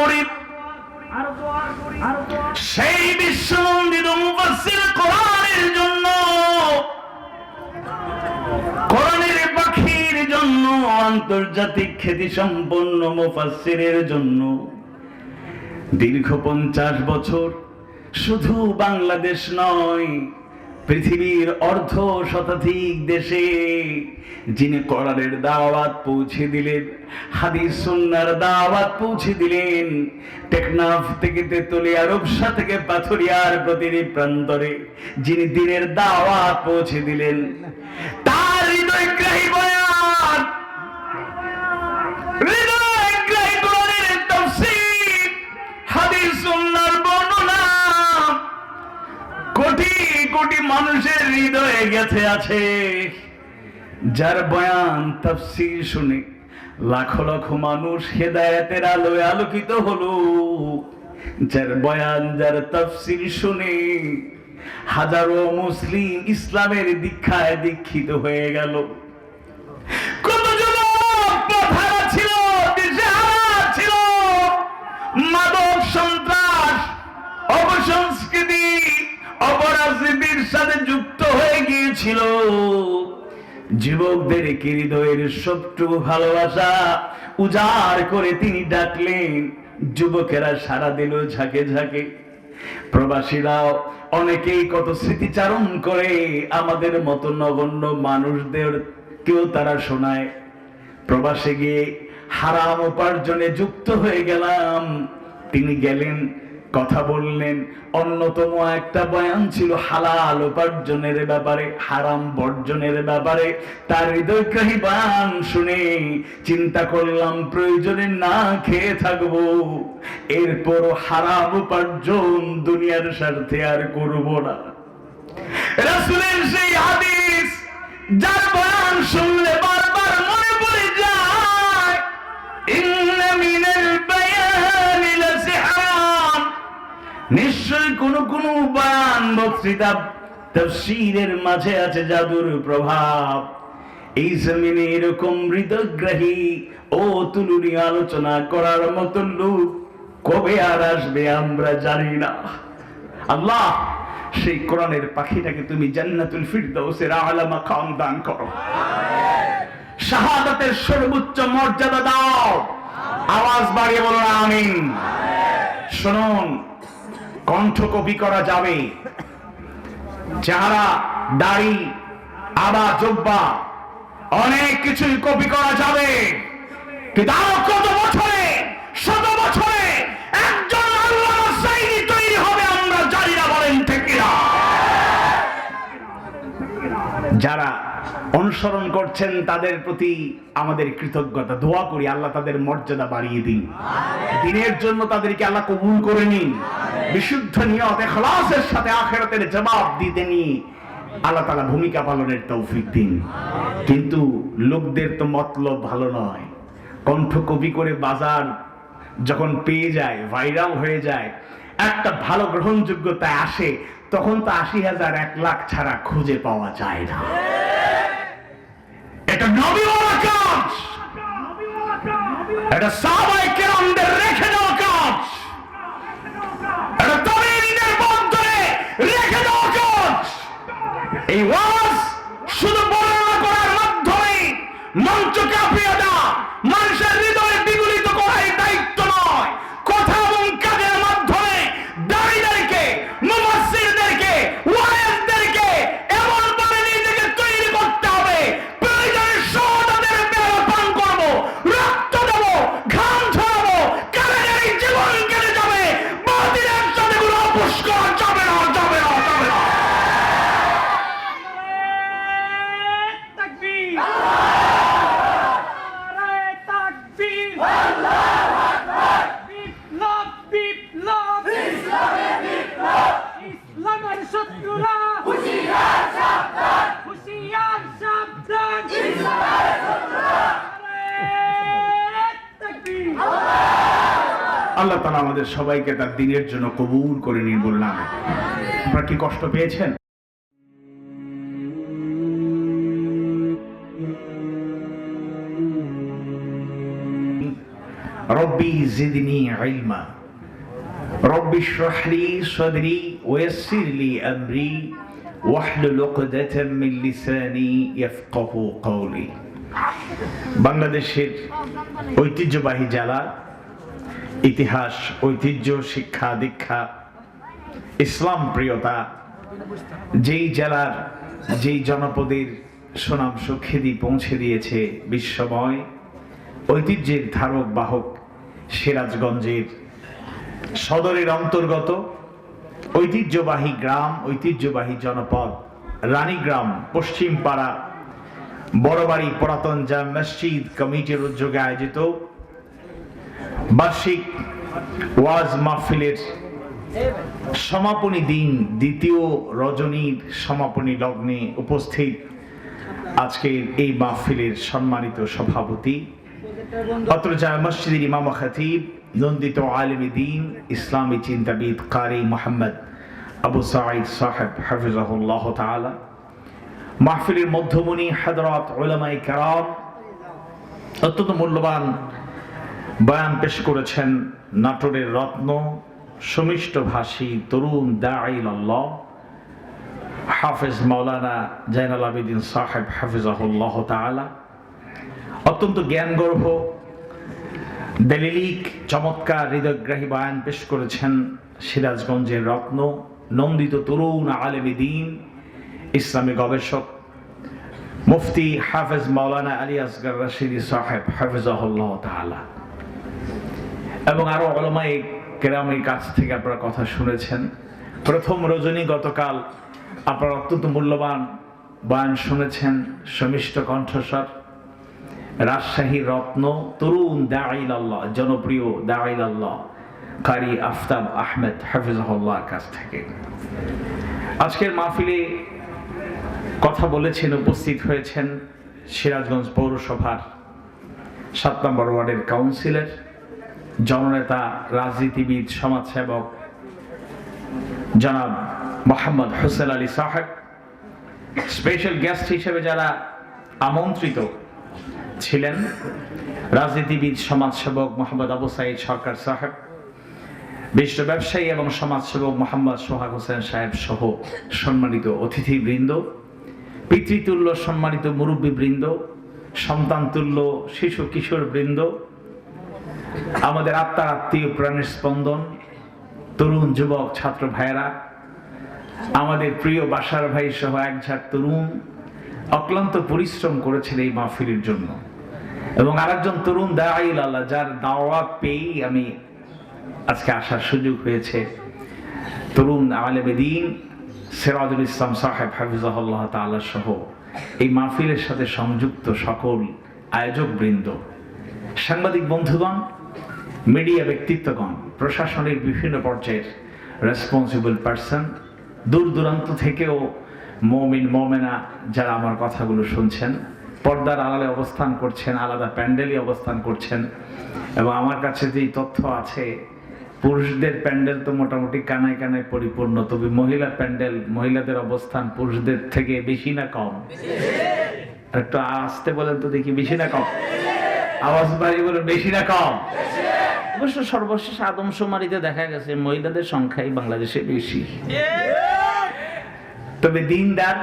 করি সেই বিশ্বনন্দিত মুফাসসির কোরআনের জন্য, কোরআনের পাখির জন্য, আন্তর্জাতিক খ্যাতি সম্পন্ন মুফাসসিরের জন্য দীর্ঘ 50 বছর শুধু বাংলাদেশ নয়, পৃথিবীর অর্ধ শতাধিক দেশে যিনি কোরআনের দাওয়াত পৌঁছে দিলেন, হাদিস সুন্নাহর দাওয়াত পৌঁছে দিলেন, টেকনাফ থেকে তেতুলিয়া, রূপসা থেকে পাথুরিয়ার প্রতিটি প্রান্তরে যিনি দ্বীনের দাওয়াত পৌঁছে দিলেন, তার হৃদয়গ্রাহী বয়ান, হৃদয়গ্রাহী কোরআনের তাফসীর, হাদিস সুন্নাহর বর্ণনা কোটি কোটি মানুষের হৃদয়ে গেঁথে আছে। যার বয়ান তাফসীর শুনে লাখ লক্ষ মানুষ হেদায়েতের আলোয় আলোকিত হলো, যার বয়ান, যার তাফসীর শুনে হাজারো মুসলিম ইসলামের দীক্ষায় দীক্ষিত হয়ে গেল। কত যুবক পথহারা ছিল, দিশেহারা ছিল, মাদক, সন্ত্রাস, অপসংস্কৃতি, অপরাজনীতির সাথে যুক্ত হয়ে গিয়েছিল। যুবকদের হৃদয়ের সবটুকু ভালোবাসা উজাড় করে তিনি ডাকলেন। যুবকেরা সাড়া দিল ঝাঁকে ঝাঁকে। প্রবাসীরাও অনেকেই কত স্মৃতিচারণ করে আমাদের মতো নগণ্য মানুষদের কেউ তারা শোনায়। প্রবাসে গিয়ে হারাম উপার্জনে যুক্ত হয়ে গেলাম। তিনি গেলেন, কথা বললেন। অন্যতম একটা বয়ান ছিল হালাল উপার্জনের ব্যাপারে, হারাম বর্জনের ব্যাপারে। তার হৃদয়গ্রাহী বয়ান শুনে চিন্তা করলাম, প্রয়োজনে না খেয়ে থাকবো, এরপর হারাম উপার্জন দুনিয়ার স্বার্থে আর করব না। রাসূলের সেই হাদিস, যার বয়ান শুনলে বারবার মনে পড়ে যায়, ইন্না মিনাল বায়ানি লাসিহরান, নিশ্চয় কোন বয়ান, বক্তৃতা, তাফসীরের মাঝে আছে জাদুর প্রভাব। এই জমিনে এরকম হৃদয়গ্রাহী ও তুলুনি আলোচনা করার মতো লোক কবে আর আসবে আমরা জানি না। আল্লাহ, সেই কোরআনের পাখিটাকে তুমি জান্নাতুল ফিরদাউসের আলা মাকাম দান করো, শাহাদাতের সর্বোচ্চ মর্যাদা দাও। আওয়াজ বাড়িয়ে বলুন আমিন। শুনুন, কণ্ঠ কপি করা যাবে, চেহারা, দাড়ি, আবা, জুব্বা, অনেক কিছুই কপি করা যাবে, কিন্তু আরো কত বছরে, শত বছরে একজন আল্লাহর সাইনি তৈরি হবে আমরা জানি না। বলেন ঠিক কিনা? যারা অনুসরণ করছেন তাদের প্রতি আমাদের কৃতজ্ঞতা, দোয়া করি আল্লাহ তাদের মর্যাদা বাড়িয়ে দিন, দ্বীনের জন্য তাদেরকে আল্লাহ কবুল করে নিন, বিশুদ্ধ নিয়ত ইখলাসের সাথে আখিরাতের জবাব দিতে নিয়ে আল্লাহ তাআলা ভূমিকা পালনের তৌফিক দিন। কিন্তু লোকদের তো মতলব ভালো নয়। কণ্ঠ কপি করে বাজার যখন পেয়ে যায়, ভাইরাল হয়ে যায়, একটা ভালো গ্রহণযোগ্যতায় আসে, তখন তো 80,000 1 লাখ ছাড়া খুঁজে পাওয়া যায় না। এটা নবীওয়ালা কাজ, এটা সাহাবায়ে কেরামদের রেখে দেওয়া কাজ, এটা তাবেঈনদের পথ ধরে রেখে দেওয়া কাজ। এই ওয়াজ শুধু বর্ণনা করার মাধ্যমে মঞ্চ কাঁপিয়ে দেওয়া, মানুষের হৃদয় বিগলিত করার দায়িত্ব নয়। কথা এবং কাজের মাধ্যমে দাঁড়িদেরকে, মুফাসসিরদেরকে, ওয়াইজদেরকে এমন ভাবে নিজেকে তৈরি করতে হবে, প্রয়োজনে শাহাদাতের পেয়ালা পান করব, রক্ত দেব, ঘাম ঝরাবো, কালের জীবন কেটে যাবে, বাতিলের সাথে কোনো আপোষ করা যাবে না, যাবে না, যাবে না। আল্লাহ তাআলা আমাদের সবাইকে তার দ্বীনের জন্য কবুল করে নিন বললাম। আপনারা কি কষ্ট পেয়েছেন? রব্বুল রব্বি জিদনি ইলমা রব্বি ইশরাহ লি সাদরি ওয়া ইয়াসসির লি আমরি ওয়াহলুল উকদাতাম মিন লিসানি ইয়াফকাহু কওলি। বাংলাদেশের ঐতিহ্যবাহী জেলা, ইতিহাস, ঐতিহ্য, শিক্ষা দীক্ষা, ইসলাম প্রিয়তা, যেই জেলার যেই জনপদের সুনাম সুখ্যাতি পৌঁছে দিয়েছে বিশ্বময়, ঐতিহ্যের ধারক বাহক সিরাজগঞ্জের সদরের অন্তর্গত ঐতিহ্যবাহী গ্রাম, ঐতিহ্যবাহী জনপদ রানীগ্রাম পশ্চিমপাড়া বড়বাড়ি পুরাতন জামে মসজিদ কমিটির উদ্যোগে আয়োজিত বার্ষিক ওয়াজ মাহফিলের সমাপনী দিন, দ্বিতীয় রজনীর সমাপনী লগ্নে উপস্থিত আজকের এই মাহফিলের সম্মানিত সভাপতি, অত্র জামে মসজিদের ইমাম ও খতিব, নন্দিত আলেমে দ্বীন, ইসলামী চিন্তাবিদ কারি মোহাম্মদ আবু সাঈদ সাহেব হাফিজাহুল্লাহ তাআলা, মাহফিলের মধ্যমণি হযরত উলামায়ে কেরাম, অত্যন্ত মূল্যবান বয়ান পেশ করেছেন নাটোরের রত্ন, সুমিষ্ট ভাষী তরুণ দাঈ আল্লাহ হাফেজ মাওলানা জাইনুল আবেদিন সাহেব হাফিজাহুল্লাহ তাআলা। অত্যন্ত জ্ঞানগর্ভ দলিলিক চমৎকার হৃদয়গ্রাহী বয়ান পেশ করেছেন সিরাজগঞ্জের রত্ন, নন্দিত তরুণ আলেমে দ্বীন, ইসলামী গবেষক মুফতি হাফেজ মাওলানা আলী আসগর রশিদি সাহেব হাফিজাহুল্লাহ তাআলা, এবং আরো উলামায়ে কেরামের কাছ থেকে আপনারা কথা শুনেছেন। প্রথম রজনী গতকাল আপনারা অত্যন্ত মূল্যবান বয়ান শুনেছেন, সমিষ্ট কণ্ঠস্বর রাজশাহীর রত্ন তরুণ দাঈ আল্লাহ, জনপ্রিয় দাঈ আল্লাহ কারি আফতাব আহমেদ হাফিজাহুল্লাহর কাছ থেকে। আজকের মাহফিলে কথা বলেছেন, উপস্থিত হয়েছেন সিরাজগঞ্জ পৌরসভার 7 নম্বর ওয়ার্ডের কাউন্সিলর, জননেতা, রাজনীতিবিদ, সমাজসেবক জনাব মোহাম্মদ হোসেন আলী সাহেব। স্পেশাল গেস্ট হিসেবে যারা আমন্ত্রিত ছিলেন, রাজনীতিবিদ, সমাজসেবক মোহাম্মদ আবু সাঈদ সরকার সাহেব, বিশিষ্ট ব্যবসায়ী এবং সমাজসেবক মোহাম্মদ সোহাগ হোসেন সাহেব সহ সম্মানিত অতিথিবৃন্দ, পিতৃতুল্য সম্মানিত মুরব্বীবৃন্দ, সন্তানতুল্য শিশু কিশোর বৃন্দ, আমাদের আত্মার আত্মীয় প্রাণের স্পন্দন তরুণ যুবক ছাত্র ভাইয়েরা, আমাদের প্রিয় বাসার ভাই সহ একঝাঁক তরুণ অক্লান্ত পরিশ্রম করেছেন এই মাহফিলের জন্য, এবং আরেকজন তরুণ দাঈ আল্লাহ যার দাওয়াত পেয়েই আমি আজকে আসার সুযোগ হয়েছে, তরুণ আলেমে দ্বীন সিরাজুল ইসলাম সাহেব হাফিজাহুল্লাহ তাআলা সহ এই মাহফিলের সাথে সংযুক্ত সকল আয়োজক বৃন্দ, সাংবাদিক বন্ধুগণ, মিডিয়া ব্যক্তিত্বগণ, প্রশাসনের বিভিন্ন পর্যায়ের রেসপন্সিবল পারসন, দূর দূরান্ত থেকেও মুমিন মুমিনা যারা আমার কথাগুলো শুনছেন, পর্দার আড়ালে অবস্থান করছেন, আলাদা প্যান্ডেলে অবস্থান করছেন, এবং আমার কাছে যেই তথ্য আছে পুরুষদের প্যান্ডেল তো মোটামুটি কানায় কানায় পরিপূর্ণ, তবে মহিলা প্যান্ডেল, মহিলাদের অবস্থান পুরুষদের থেকে বেশি না কম? একটু আসতে বলেন তো দেখি, বেশি না কম? আওয়াজ বাড়ি বলেন, বেশি না কম? অবশ্য সর্বশেষ আদমশুমারিতে দেখা গেছে মহিলাদের সংখ্যাই বাংলাদেশে বেশি। তবে দিনদার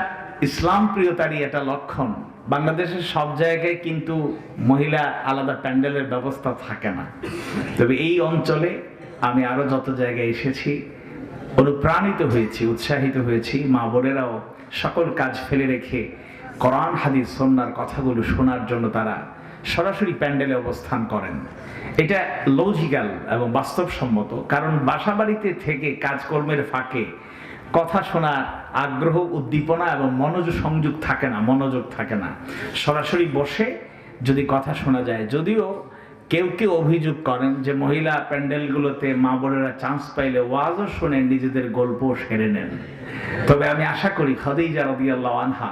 ইসলাম প্রিয়তারই এটা লক্ষণ। বাংলাদেশের সব জায়গায় কিন্তু মহিলা আলাদা প্যান্ডেলের ব্যবস্থা থাকে না, তবে এই অঞ্চলে আমি আরো যত জায়গায় এসেছি অনুপ্রাণিত হয়েছি, উৎসাহিত হয়েছি। মা বোনেরাও সকল কাজ ফেলে রেখে কোরআন হাদিস সুন্নাহর কথাগুলো শোনার জন্য তারা সরাসরি প্যান্ডেলে অবস্থান করেন। এটা লজিক্যাল এবং বাস্তবসম্মত, কারণ বাসা বাড়িতে থেকে কাজকর্মের ফাঁকে কথা শোনার আগ্রহ, উদ্দীপনা এবং মনোযোগ থাকে না। সরাসরি বসে যদি কথা শোনা যায়, যদিও কেউ কেউ অভিযোগ করেন যে মহিলা প্যান্ডেলগুলোতে মা বোনেরা চান্স পাইলে ওয়াজও শোনেন, নিজেদের গল্পও সেরে নেন। তবে আমি আশা করি খাদিজা রাদিয়াল্লাহু আনহা,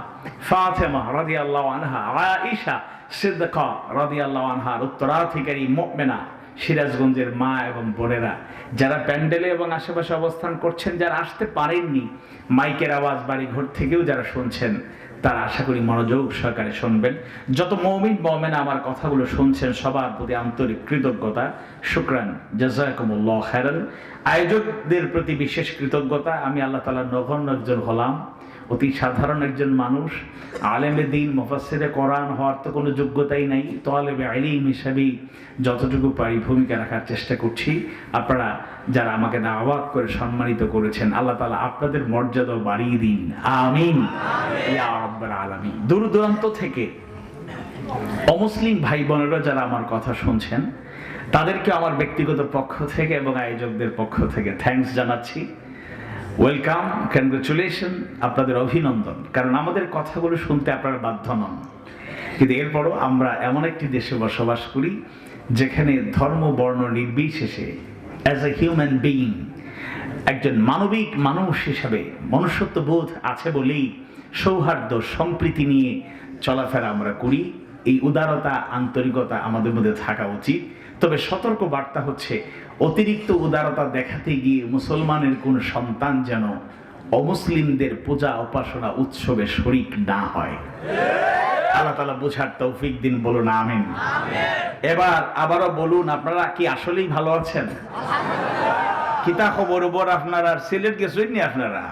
ফাতেমা রাদিয়াল্লাহু আনহা, আয়েশা সিদ্দিকা রাদিয়াল্লাহু আনহার উত্তরাধিকারী মুমিনা সিরাজগঞ্জের মা এবং বোনেরা যারা প্যান্ডেলে এবং আশেপাশে অবস্থান করছেন, যারা আসতে পারেননি, মাইকের আওয়াজ বাড়ি ঘর থেকেও যারা শুনছেন, তারা আশা করি মনোযোগ সহকারে শুনবেন। যত মুমিন আমার কথাগুলো শুনছেন সবার প্রতি আন্তরিক কৃতজ্ঞতা, শুকরান, জাযাকুমুল্লাহ খায়রান। আয়োজকদের প্রতি বিশেষ কৃতজ্ঞতা। আমি আল্লাহ তাআলার নগণ্য একজন হলাম, অতি সাধারণ একজন মানুষ। আলেমে দ্বীন, মুফাসসিরে কোরআন হওয়ার তো কোনো যোগ্যতাই নাই। তালেবে ইলম হিসেবে যতটুকু পারি ভূমিকা রাখার চেষ্টা করছি। আপনারা যারা আমাকে দাওয়াত করে সম্মানিত করেছেন, আল্লাহ তাআলা আপনাদের মর্যাদা বাড়িয়ে দিন, আমিন ইয়া রাব্বাল আলামিন। দূর দূরান্ত থেকে অমুসলিম ভাই বোনেরা যারা আমার কথা শুনছেন, তাদেরকে আমার ব্যক্তিগত পক্ষ থেকে এবং আয়োজকদের পক্ষ থেকে থ্যাঙ্কস জানাচ্ছি। ওয়েলকাম, কনগ্রাচুলেশন, আপনাদের অভিনন্দন। কারণ আমাদের কথাগুলো শুনতে আপনারা বাধ্য নন, কিন্তু এরপরও আমরা এমন একটি দেশে বসবাস করি যেখানে ধর্ম বর্ণ নির্বিশেষে অ্যাজ এ হিউম্যান বিইং, একজন মানবিক মানুষ হিসাবে মনুষ্যত্ববোধ আছে বলেই সৌহার্দ্য সম্প্রীতি নিয়ে চলাফেরা আমরা করি। এই উদারতা, আন্তরিকতা আমাদের মধ্যে থাকা উচিত। তবে সতর্ক বার্তা হচ্ছে, অতিরিক্ত উদারতা দেখাতে গিয়ে মুসলমানের কোন সন্তান যেন অমুসলিমদের পূজা উপাসনা উৎসবে শরীক না হয়। আল্লাহ তাআলা বোঝার তৌফিক দিন, বলুন আমিন। এবার আবারও বলুন, আপনারা কি আসলেই ভালো আছেন? কিতা খবর ওপর আপনারা? সিলেট গেছেন নি আপনারা?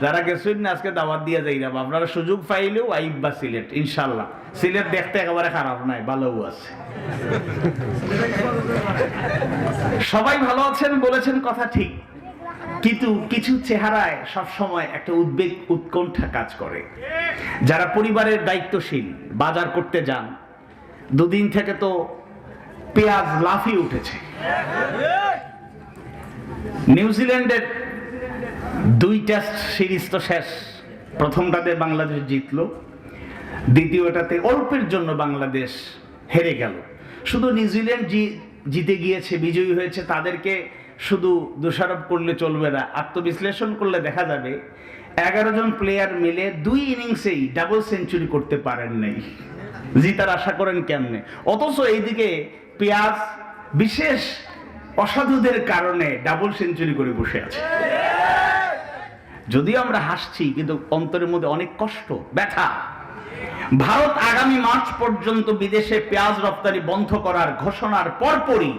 যারা গেছেন না আজকে দাওয়াত দিয়ে যাইরাম। আপনারা সুযোগ পাইলেও আইবা সিলেট, ইনশাআল্লাহ। সিলেট দেখতে একেবারে খারাপ নাই, ভালোও আছে। সবাই ভালো আছেন বলেছেন, কথা ঠিক, কিন্তু কিছু চেহারায় সবসময় একটা উদ্বেগ, উৎকণ্ঠা কাজ করে। যারা পরিবারের দায়িত্বশীল, বাজার করতে যান, দুদিন থেকে তো পেঁয়াজ লাফিয়ে উঠেছে। নিউজিল্যান্ডের 2 টেস্ট সিরিজ তো শেষ। প্রথমটাতে বাংলাদেশ জিতলো, দ্বিতীয়টাতে অল্পের জন্য বাংলাদেশ হেরে গেল। শুধু নিউজিল্যান্ড জিতে গিয়েছে, বিজয়ী হয়েছে, তাদেরকে শুধু দোষারোপ করলে চলবে না। আত্মবিশ্লেষণ করলে দেখা যাবে 11 জন প্লেয়ার মিলে 2 ইনিংসেই ডাবল সেঞ্চুরি করতে পারেন নাই। জিতার আশা করেন কেমনে? অথচ এইদিকে পেঁয়াজ বিশেষ অসাধুদের কারণে ডাবল সেঞ্চুরি করে বসে আছে। যদিও আমরা হাসছি, কিন্তু অন্তরের মধ্যে অনেক কষ্ট, ব্যথা। ভারত আগামী মার্চ পর্যন্ত বিদেশে পেঁয়াজ রপ্তানি বন্ধ করার ঘোষণার পরপরই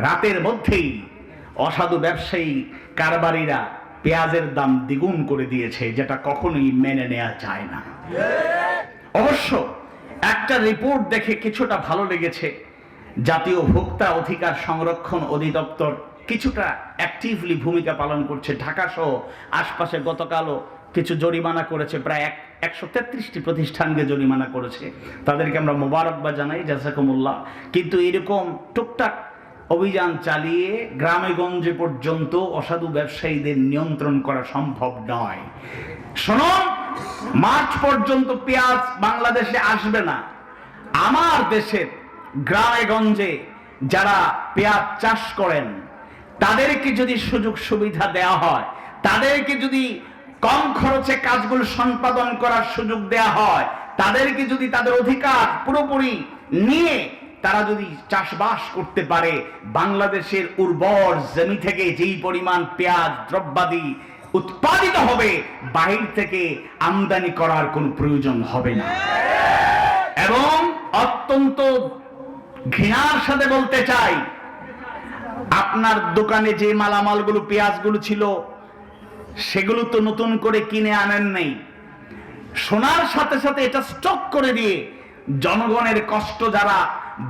রাতের মধ্যেই অসাধু ব্যবসায়ী কারবারিরা পেঁয়াজের দাম দ্বিগুণ করে দিয়েছে, যেটা কখনোই মেনে নেওয়া যায় না। অবশ্য একটা রিপোর্ট দেখে কিছুটা ভালো লেগেছে। জাতীয় ভোক্তা অধিকার সংরক্ষণ অধিদপ্তর কিছুটা অ্যাক্টিভলি ভূমিকা পালন করছে। ঢাকা সহ আশপাশে গতকালও কিছু জরিমানা করেছে, প্রায় 133টি প্রতিষ্ঠানকে জরিমানা করেছে। তাদেরকে আমরা মোবারকবাদ জানাই, জাযাকুমুল্লাহ। কিন্তু এরকম টুকটাক অভিযান চালিয়ে গ্রামে গঞ্জে পর্যন্ত অসাধু ব্যবসায়ীদের নিয়ন্ত্রণ করা সম্ভব নয়। শুনুন, মার্চ পর্যন্ত পেঁয়াজ বাংলাদেশে আসবে না। আমার দেশের গ্রামে গঞ্জে যারা পেঁয়াজ চাষ করেন, তাদেরকে যদি সুযোগ সুবিধা দেওয়া হয়, তাদেরকে যদি কম খরচে কাজগুলো সম্পাদন করার সুযোগ দেওয়া হয়, তাদেরকে যদি তাদের অধিকার পুরোপুরি নিয়ে তারা যদি চাষবাস করতে পারে, বাংলাদেশের উর্বর জমি থেকে যেই পরিমাণ পেঁয়াজ দ্রব্যাদি উৎপাদিত হবে, বাহির থেকে আমদানি করার কোনো প্রয়োজন হবে না। এবং অত্যন্ত ঘৃণার সাথে বলতে চাই, আপনার দোকানে যে মালামালগুলো, পেঁয়াজগুলো ছিল, সেগুলো তো নতুন করে কিনে আনেন নাই। সোনার সাথে সাথে এটা স্টক করে দিয়ে জনগণের কষ্ট যারা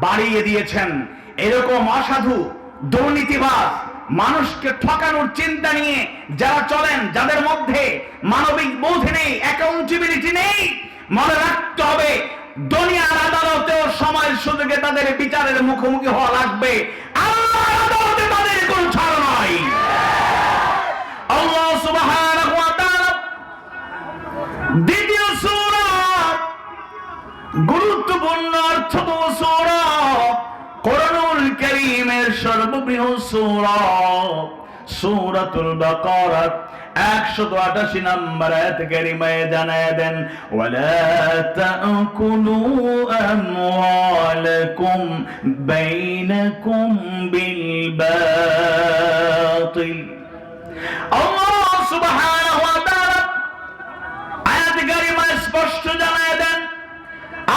বাড়িয়ে দিয়েছেন, এরকম অসাধু দুর্নীতিবাজ মানুষকে ঠকানোর চিন্তা নিয়ে যারা চলেন, যাদের মধ্যে মানবিক বোধ নেই, অ্যাকাউন্টেবিলিটি নেই, মনে রাখতে হবে দুনিয়ার আদালতেও সময়ের সুযোগে তাদের বিচারের মুখোমুখি হওয়া লাগবে। আল্লাহর আদালতে তাদের কোনো ছাড় নাই। আল্লাহ সুবহানাহু ওয়া তাআলা দ্বিতীয় সূরা, গুরুত্বপূর্ণ অর্থবহ সূরা, কোরআনুল কারীমের সর্ববৃহৎ সূরা সূরাতুল বাকারা 188 নম্বর আয়াত কারিমায় জানায় দেন, ওয়ালা তাকুলু আমওয়ালাকুম বাইনাকুম বিল বাতিল। আল্লাহ সুবহানাহু ওয়া তাআলা আয়াত কারিমায় স্পষ্ট জানায় দেন,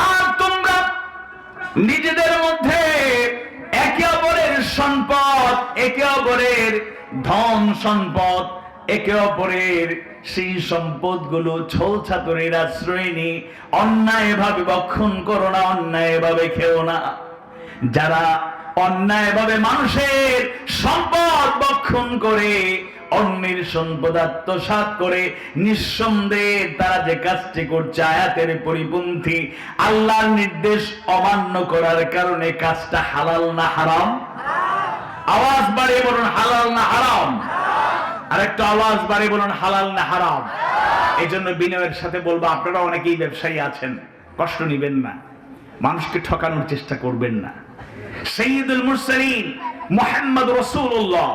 আর তোমরা নিজেদের মধ্যে একে অপরের সম্পদ, একে অপরের ধন সম্পদ, একে অপরের সেই সম্পদগুলো ছল ছাতরের আশ্রয় নিয়ে অন্যায়ভাবে ভক্ষণ করো না, অন্যায়ভাবে খেও না। যারা অন্যায়ভাবে মানুষের সম্পদ ভক্ষণ করে, অন্যের সম্পদ আত্মসাৎ করে, নিঃসন্দেহে তারা যে কাজটি করছে আয়াতের পরিপন্থী। আল্লাহর নির্দেশ অমান্য করার কারণে কাজটা হালাল না হারাম? আওয়াজ বাড়িয়ে বলুন হালাল না হারাম। আর একটু আওয়াজ বাড়িয়ে বলুন হালাল না হারাম। এই জন্য বিনয়ের সাথে বলবো, আপনারা অনেকেই ব্যবসায়ী আছেন, কষ্ট নিবেন না, মানুষকে ঠকানোর চেষ্টা করবেন না। সাইয়্যিদুল মুরসালিন মুহাম্মদ রাসূলুল্লাহ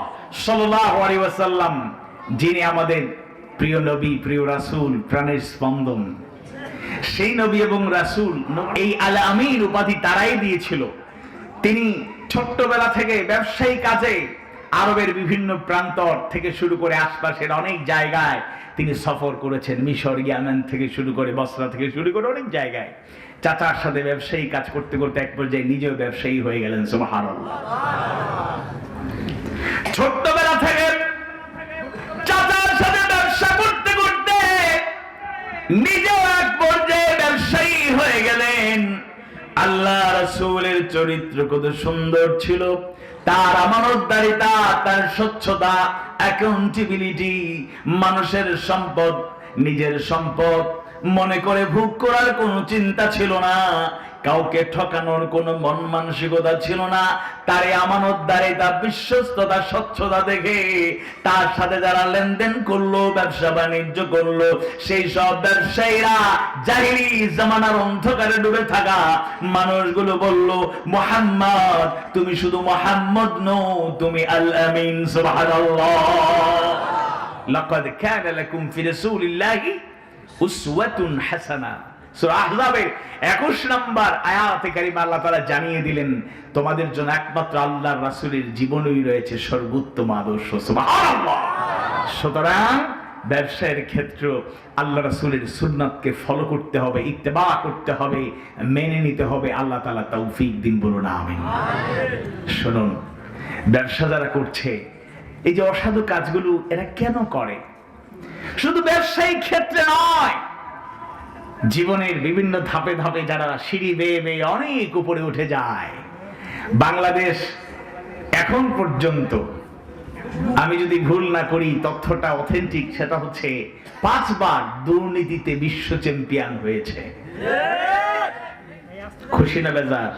সাল্লাল্লাহু আলাইহি ওয়াসাল্লাম, যিনি আমাদের প্রিয় নবী, প্রিয় রাসূল, প্রাণের স্পন্দন, সেই নবী এবং রাসূল এই আল আমিন উপাধি তারাই দিয়েছিল। তিনি ছোট্টবেলা থেকে ব্যবসায়ী কাজে আরবের বিভিন্ন প্রান্তর থেকে শুরু করে আশপাশের অনেক জায়গায় তিনি সফর করেছেন। মিশর, ইয়ামেন থেকে শুরু করে, বসরা থেকে শুরু করে অনেক জায়গায় চাচার সাথে ব্যবসায়ী কাজ করতে করতে এক পর্যায়ে নিজেও ব্যবসায়ী হয়ে গেলেন। সুবহানাল্লাহ। ছোট্টবেলা থেকে চাচার সাথে ব্যবসা করতে করতে নিজেও এক পর্যায়ে ব্যবসায়ী হয়ে গেলেন। আল্লাহ রাসূলের চরিত্র কত সুন্দর ছিল, তার আমানতদারিতা, তার স্বচ্ছতা, অ্যাকাউন্টেবিলিটি, মানুষের সম্পদ নিজের সম্পদ মনে করে ভোগ করার কোনো চিন্তা ছিল না, কাউকে ঠকানোর কোনো মন মানসিকতা ছিল না। তার আমানতদারিতা, বিশ্বস্ততা, স্বচ্ছতা দেখে তার সাথে যারা লেনদেন করলো, ব্যবসা বাণিজ্য করলো, সেই সব ব্যবসায়ীরা জাহিলি জামানার অন্ধকারে ডুবে থাকা মানুষগুলো বলল, মুহাম্মদ তুমি শুধু মুহাম্মদ নও, তুমি আল আমিন। সুবহানাল্লাহ। লাকাদ কানা লাকুম ফি রাসূলিল্লাহি উসওয়াতুন হাসানা। সূরা আহজাবের 21 নম্বর আয়াতে কারিমা আল্লাহ তাআলা জানিয়ে দিলেন, তোমাদের জন্য একমাত্র আল্লাহর রাসূলের জীবনেই রয়েছে সর্বোত্তম আদর্শ। সুবহানাল্লাহ। সুতরাং ব্যবসায়ের ক্ষেত্রে আল্লাহ রাসূলের সুন্নাতকে ফলো করতে হবে, ইত্তেবা করতে হবে, মেনে নিতে হবে। আল্লাহ তাআলা তৌফিক দিন, বলুন আমিন। শুনুন, ব্যবসা যারা করছে, এই যে অসাধু কাজগুলো এরা কেন করে? শুধু ব্যবসায়িক ক্ষেত্রে নয়, জীবনের বিভিন্ন ধাপে ধাপে যারা সিঁড়ি বেয়ে বেয়ে অনেক উপরে উঠে যায়। বাংলাদেশ এখন পর্যন্ত, আমি যদি ভুল না করি, তথ্যটা অথেন্টিক, সেটা হচ্ছে 5 বার দুর্নীতিতে বিশ্ব চ্যাম্পিয়ন হয়েছে। খুশি না বেজার?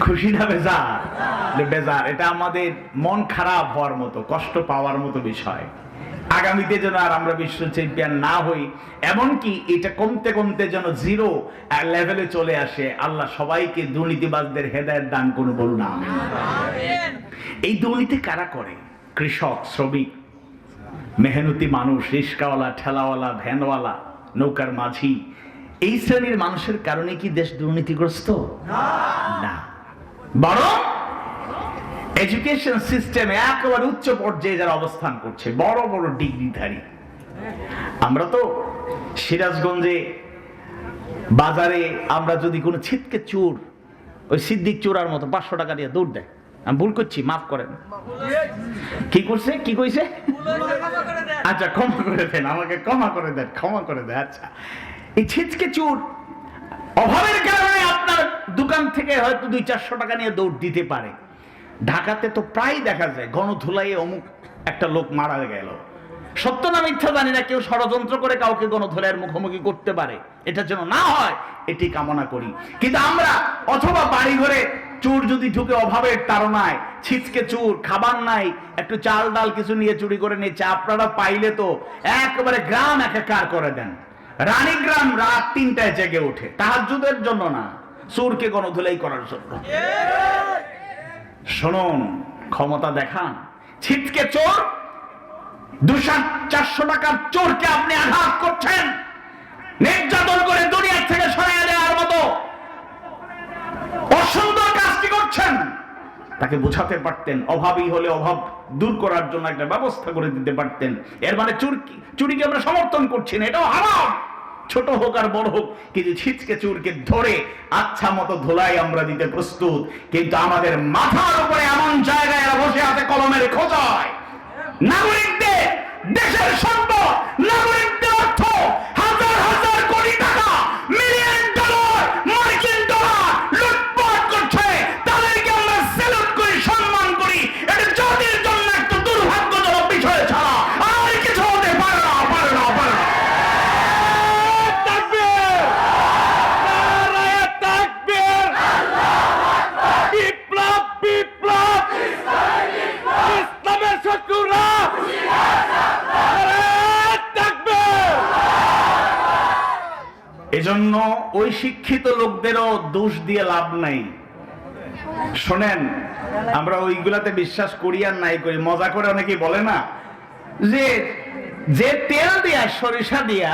খুশি না বেজার? বেজার। এটা আমাদের মন খারাপ হওয়ার মতো, কষ্ট পাওয়ার মতো বিষয়। আগামীতে যেন আর আমরা বিশ্ব চ্যাম্পিয়ন না হই, এমনকি এটা কমতে কমতে যেন 0 লেভেলে চলে আসে। আল্লাহ সবাইকে দুর্নীতিবাজদের হেদায়েত দান করুন, বলুন আমিন। এই দুর্নীতি কারা করে? কৃষক, শ্রমিক, মেহনতি মানুষ, রিস্কাওয়ালা, ঠেলাওয়ালা, ভ্যানওয়ালা, নৌকার মাঝি, এই শ্রেণীর মানুষের কারণে কি দেশ দুর্নীতিগ্রস্ত? না, বরং এডুকেশন সিস্টেমে একেবারে উচ্চ পর্যায়ে যারা অবস্থান করছে, বড় বড় ডিগ্রিধারী। আমরা তো সিরাজগঞ্জে বাজারে আমরা যদি কোনো ছিটকে চোর, ওই সিদ্দিক চোরার মতো 500 টাকা দিয়ে দৌড় দেয়। আমি ভুল করছি, মাফ করেন। কি করছে, কি কইছে? আচ্ছা, ক্ষমা করে দেন, আমাকে ক্ষমা করে দেন, ক্ষমা করে দেন। আচ্ছা, এই ছিটকে চোর অভাবের কারণে আপনার দোকান থেকে হয়তো 200-400 টাকা নিয়ে দৌড় দিতে পারে। ঢাকাতে তো প্রায় দেখা যায় গণধোলাইয়ে অমুক একটা লোক মারা গেল, সত্য না মিথ্যা জানি না, কেউ ষড়যন্ত্র করে কাউকে গণধোলাইয়ের মুখোমুখি করতে পারে। এটা যেন না হয় এটি কামনা করি। কিন্তু আমরা অথবা বাড়ি ঘরে চোর যদি ঢুকে অভাবের তাড়নায়, ছিচকে চোর, খাবার নাই, একটু চাল ডাল কিছু নিয়ে চুরি করে নিচ্ছে, আপনারা পাইলে তো একেবারে গ্রাম একাকার করে দেন। রানীগ্রাম রাত 3টায় জেগে ওঠে, তাহাজ্জুদের জন্য না, চোরকে গণধোলাই করার জন্য। শুনুন, ক্ষমতা দেখান। ছিটকে চোর, 200-400 টাকার চোরকে আপনি আঘাত করছেন, নির্যাতন করে দুনিয়া থেকে সরিয়ে দেওয়ার মতো অসুন্দর কাজটি করছেন। তাকে বোঝাতে পারতেন, অভাবী হলে অভাব দূর করার জন্য একটা ব্যবস্থা করে দিতে পারতেন। এর মানে চুরিকে আমরা সমর্থন করছি না, এটাও হারাম, ছোট হোক আর বড় হোক, কিন্তু ছিচকে চুরকে ধরে আচ্ছা মতো ধোলাই আমরা দিতে প্রস্তুত। কিন্তু আমাদের মাথার উপরে এমন জায়গায় এরা বসে আছে কলমের খোঁজায়। নাগরিকদের দেশের সম্পদ, নাগরিকদের অর্থ, হাজার হাজার কোটি টাকা, মিলিয়ন ডলার, মার্কিন ডলার লুটপাট করছে। তাদেরকে আমরা স্যালুট করি, সম্মান করি। এটা জাতির জন্য একটা দুর্ভাগ্যজনক বিষয় ছাড়া আর কিছু হতে পারে না, পারে না, পারে না। বিপ্লব বিপ্লব ইসলামের শত্রুরা এজন্য ওই শিক্ষিত লোকদেরও দোষ দিয়ে লাভ নাই। শোনেন, আমরা ওইগুলাতে বিশ্বাস করি আর নাই করি, মজা করে অনেকেই বলে না যে তেল দিয়া সরিষা দিয়া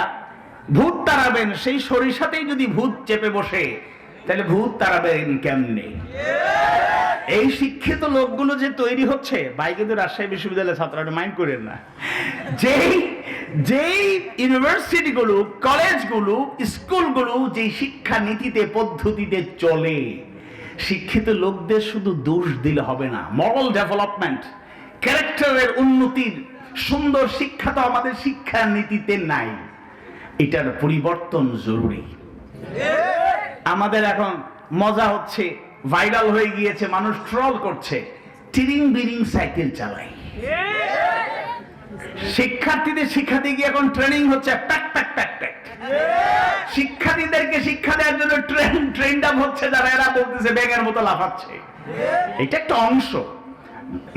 ভূত তাড়াবেন, সেই সরিষাতেই যদি ভূত চেপে বসে তাহলে ভূত তাড়াবেন কেমনে? এই শিক্ষিত লোকগুলো যে তৈরি হচ্ছে, ভাই কিন্তু রাজশাহী বিশ্ববিদ্যালয়ের ছাত্ররা মাইন্ড করেন না, যেই ইউনিভার্সিটিগুলো, কলেজগুলো, স্কুলগুলো যে শিক্ষা নীতিতে পদ্ধতিতে চলে, শিক্ষিত লোকদের শুধু দোষ দিলে হবে না। মরাল ডেভেলপমেন্ট, ক্যারেক্টারের উন্নতির সুন্দর শিক্ষা তো আমাদের শিক্ষা নীতিতে নাই। এটার পরিবর্তন জরুরি। আমাদের এখন মজা হচ্ছে, ভাইরাল হয়ে গিয়েছে, মানুষ ট্রল করছে, টিরিং বিরিং সাইকেল চালায়। শিক্ষার্থীদের শিক্ষাতে গিয়ে এখন ট্রেনিং হচ্ছে প্যাক প্যাক প্যাক প্যাক। শিক্ষার্থীদেরকে শিক্ষা দেওয়ার জন্য ট্রেন্ড আপ হচ্ছে, যারা এরা বলতেছে ব্যাঙের মতো লাফাচ্ছে। এটা একটা অংশ।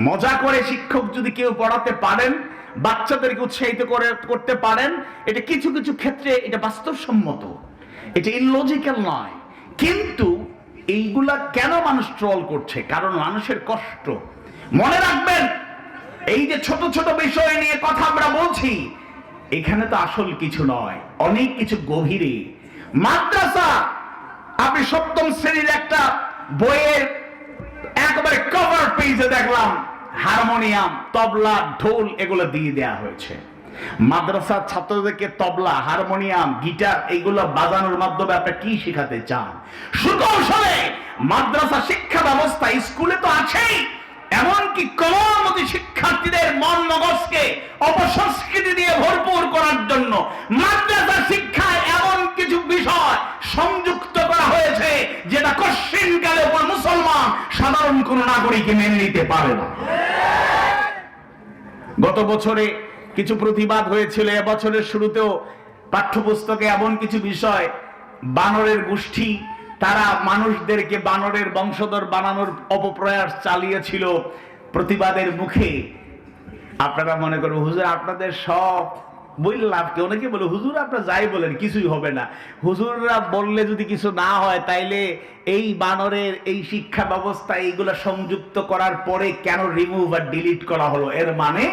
মজা করে শিক্ষক যদি কেউ পড়াতে পারেন, বাচ্চাদেরকে উৎসাহিত করতে পারেন, এটা কিছু কিছু ক্ষেত্রে এটা বাস্তবসম্মত, এটা ইললজিক্যাল নয়। কিন্তু এইগুলা কেন মানুষ ট্রল করছে? কারণ মানুষের কষ্ট। মনে রাখবেন, এই যে ছোট ছোট বিষয় নিয়ে কথা আমরা বলছি, এখানে তো আসল কিছু নয়, অনেক কিছু গভীরে। মাদ্রাসা, আপনি সপ্তম শ্রেণীর একটা বইয়ের একেবারে কভার পেজে দেখলাম হারমোনিয়াম, তবলা, ঢোল এগুলো দিয়ে দেয়া হয়েছে। মাদ্রাসার ছাত্রদেরকে তবলা, হারমোনিয়াম, গিটার এগুলো বাজানোর মাধ্যমে আপনি কি শেখাতে চান? সুকৌশলে মাদ্রাসা শিক্ষা ব্যবস্থা স্কুলে তো আছেই, এমনকি কমলমতি শিক্ষার্থীদের মন মগজকে অপসংস্কৃতি দিয়ে ভরপুর করার জন্য মাদ্রাসা শিক্ষায় এমন কিছু বিষয় সংযুক্ত করা হয়েছে যেটা কশ্চিনকালে কোন মুসলমান সাধারণ কোন নাগরিক মেনে নিতে পারে না। গত বছরে কিছু প্রতিবাদ হয়েছিল, এবছরের শুরুতেও পাঠ্যপুস্তকে এমন কিছু বিষয়, বানরের গোষ্ঠী তারা মানুষদেরকে বানরের বংশধর বানানোর অপপ্রয়াস চালিয়েছিল প্রতিবাদের মুখে। আপনারা মনে করেন হুজুর আপনাদের সব বললাম, কেউ অনেকে বলে হুজুর আপনারা যাই বলেন কিছুই হবে না। হুজুররা বললে যদি কিছু না হয়, তাইলে এই বানরের এই শিক্ষা ব্যবস্থা এইগুলো সংযুক্ত করার পরে কেন রিমুভ আর ডিলিট করা হলো? এর মানে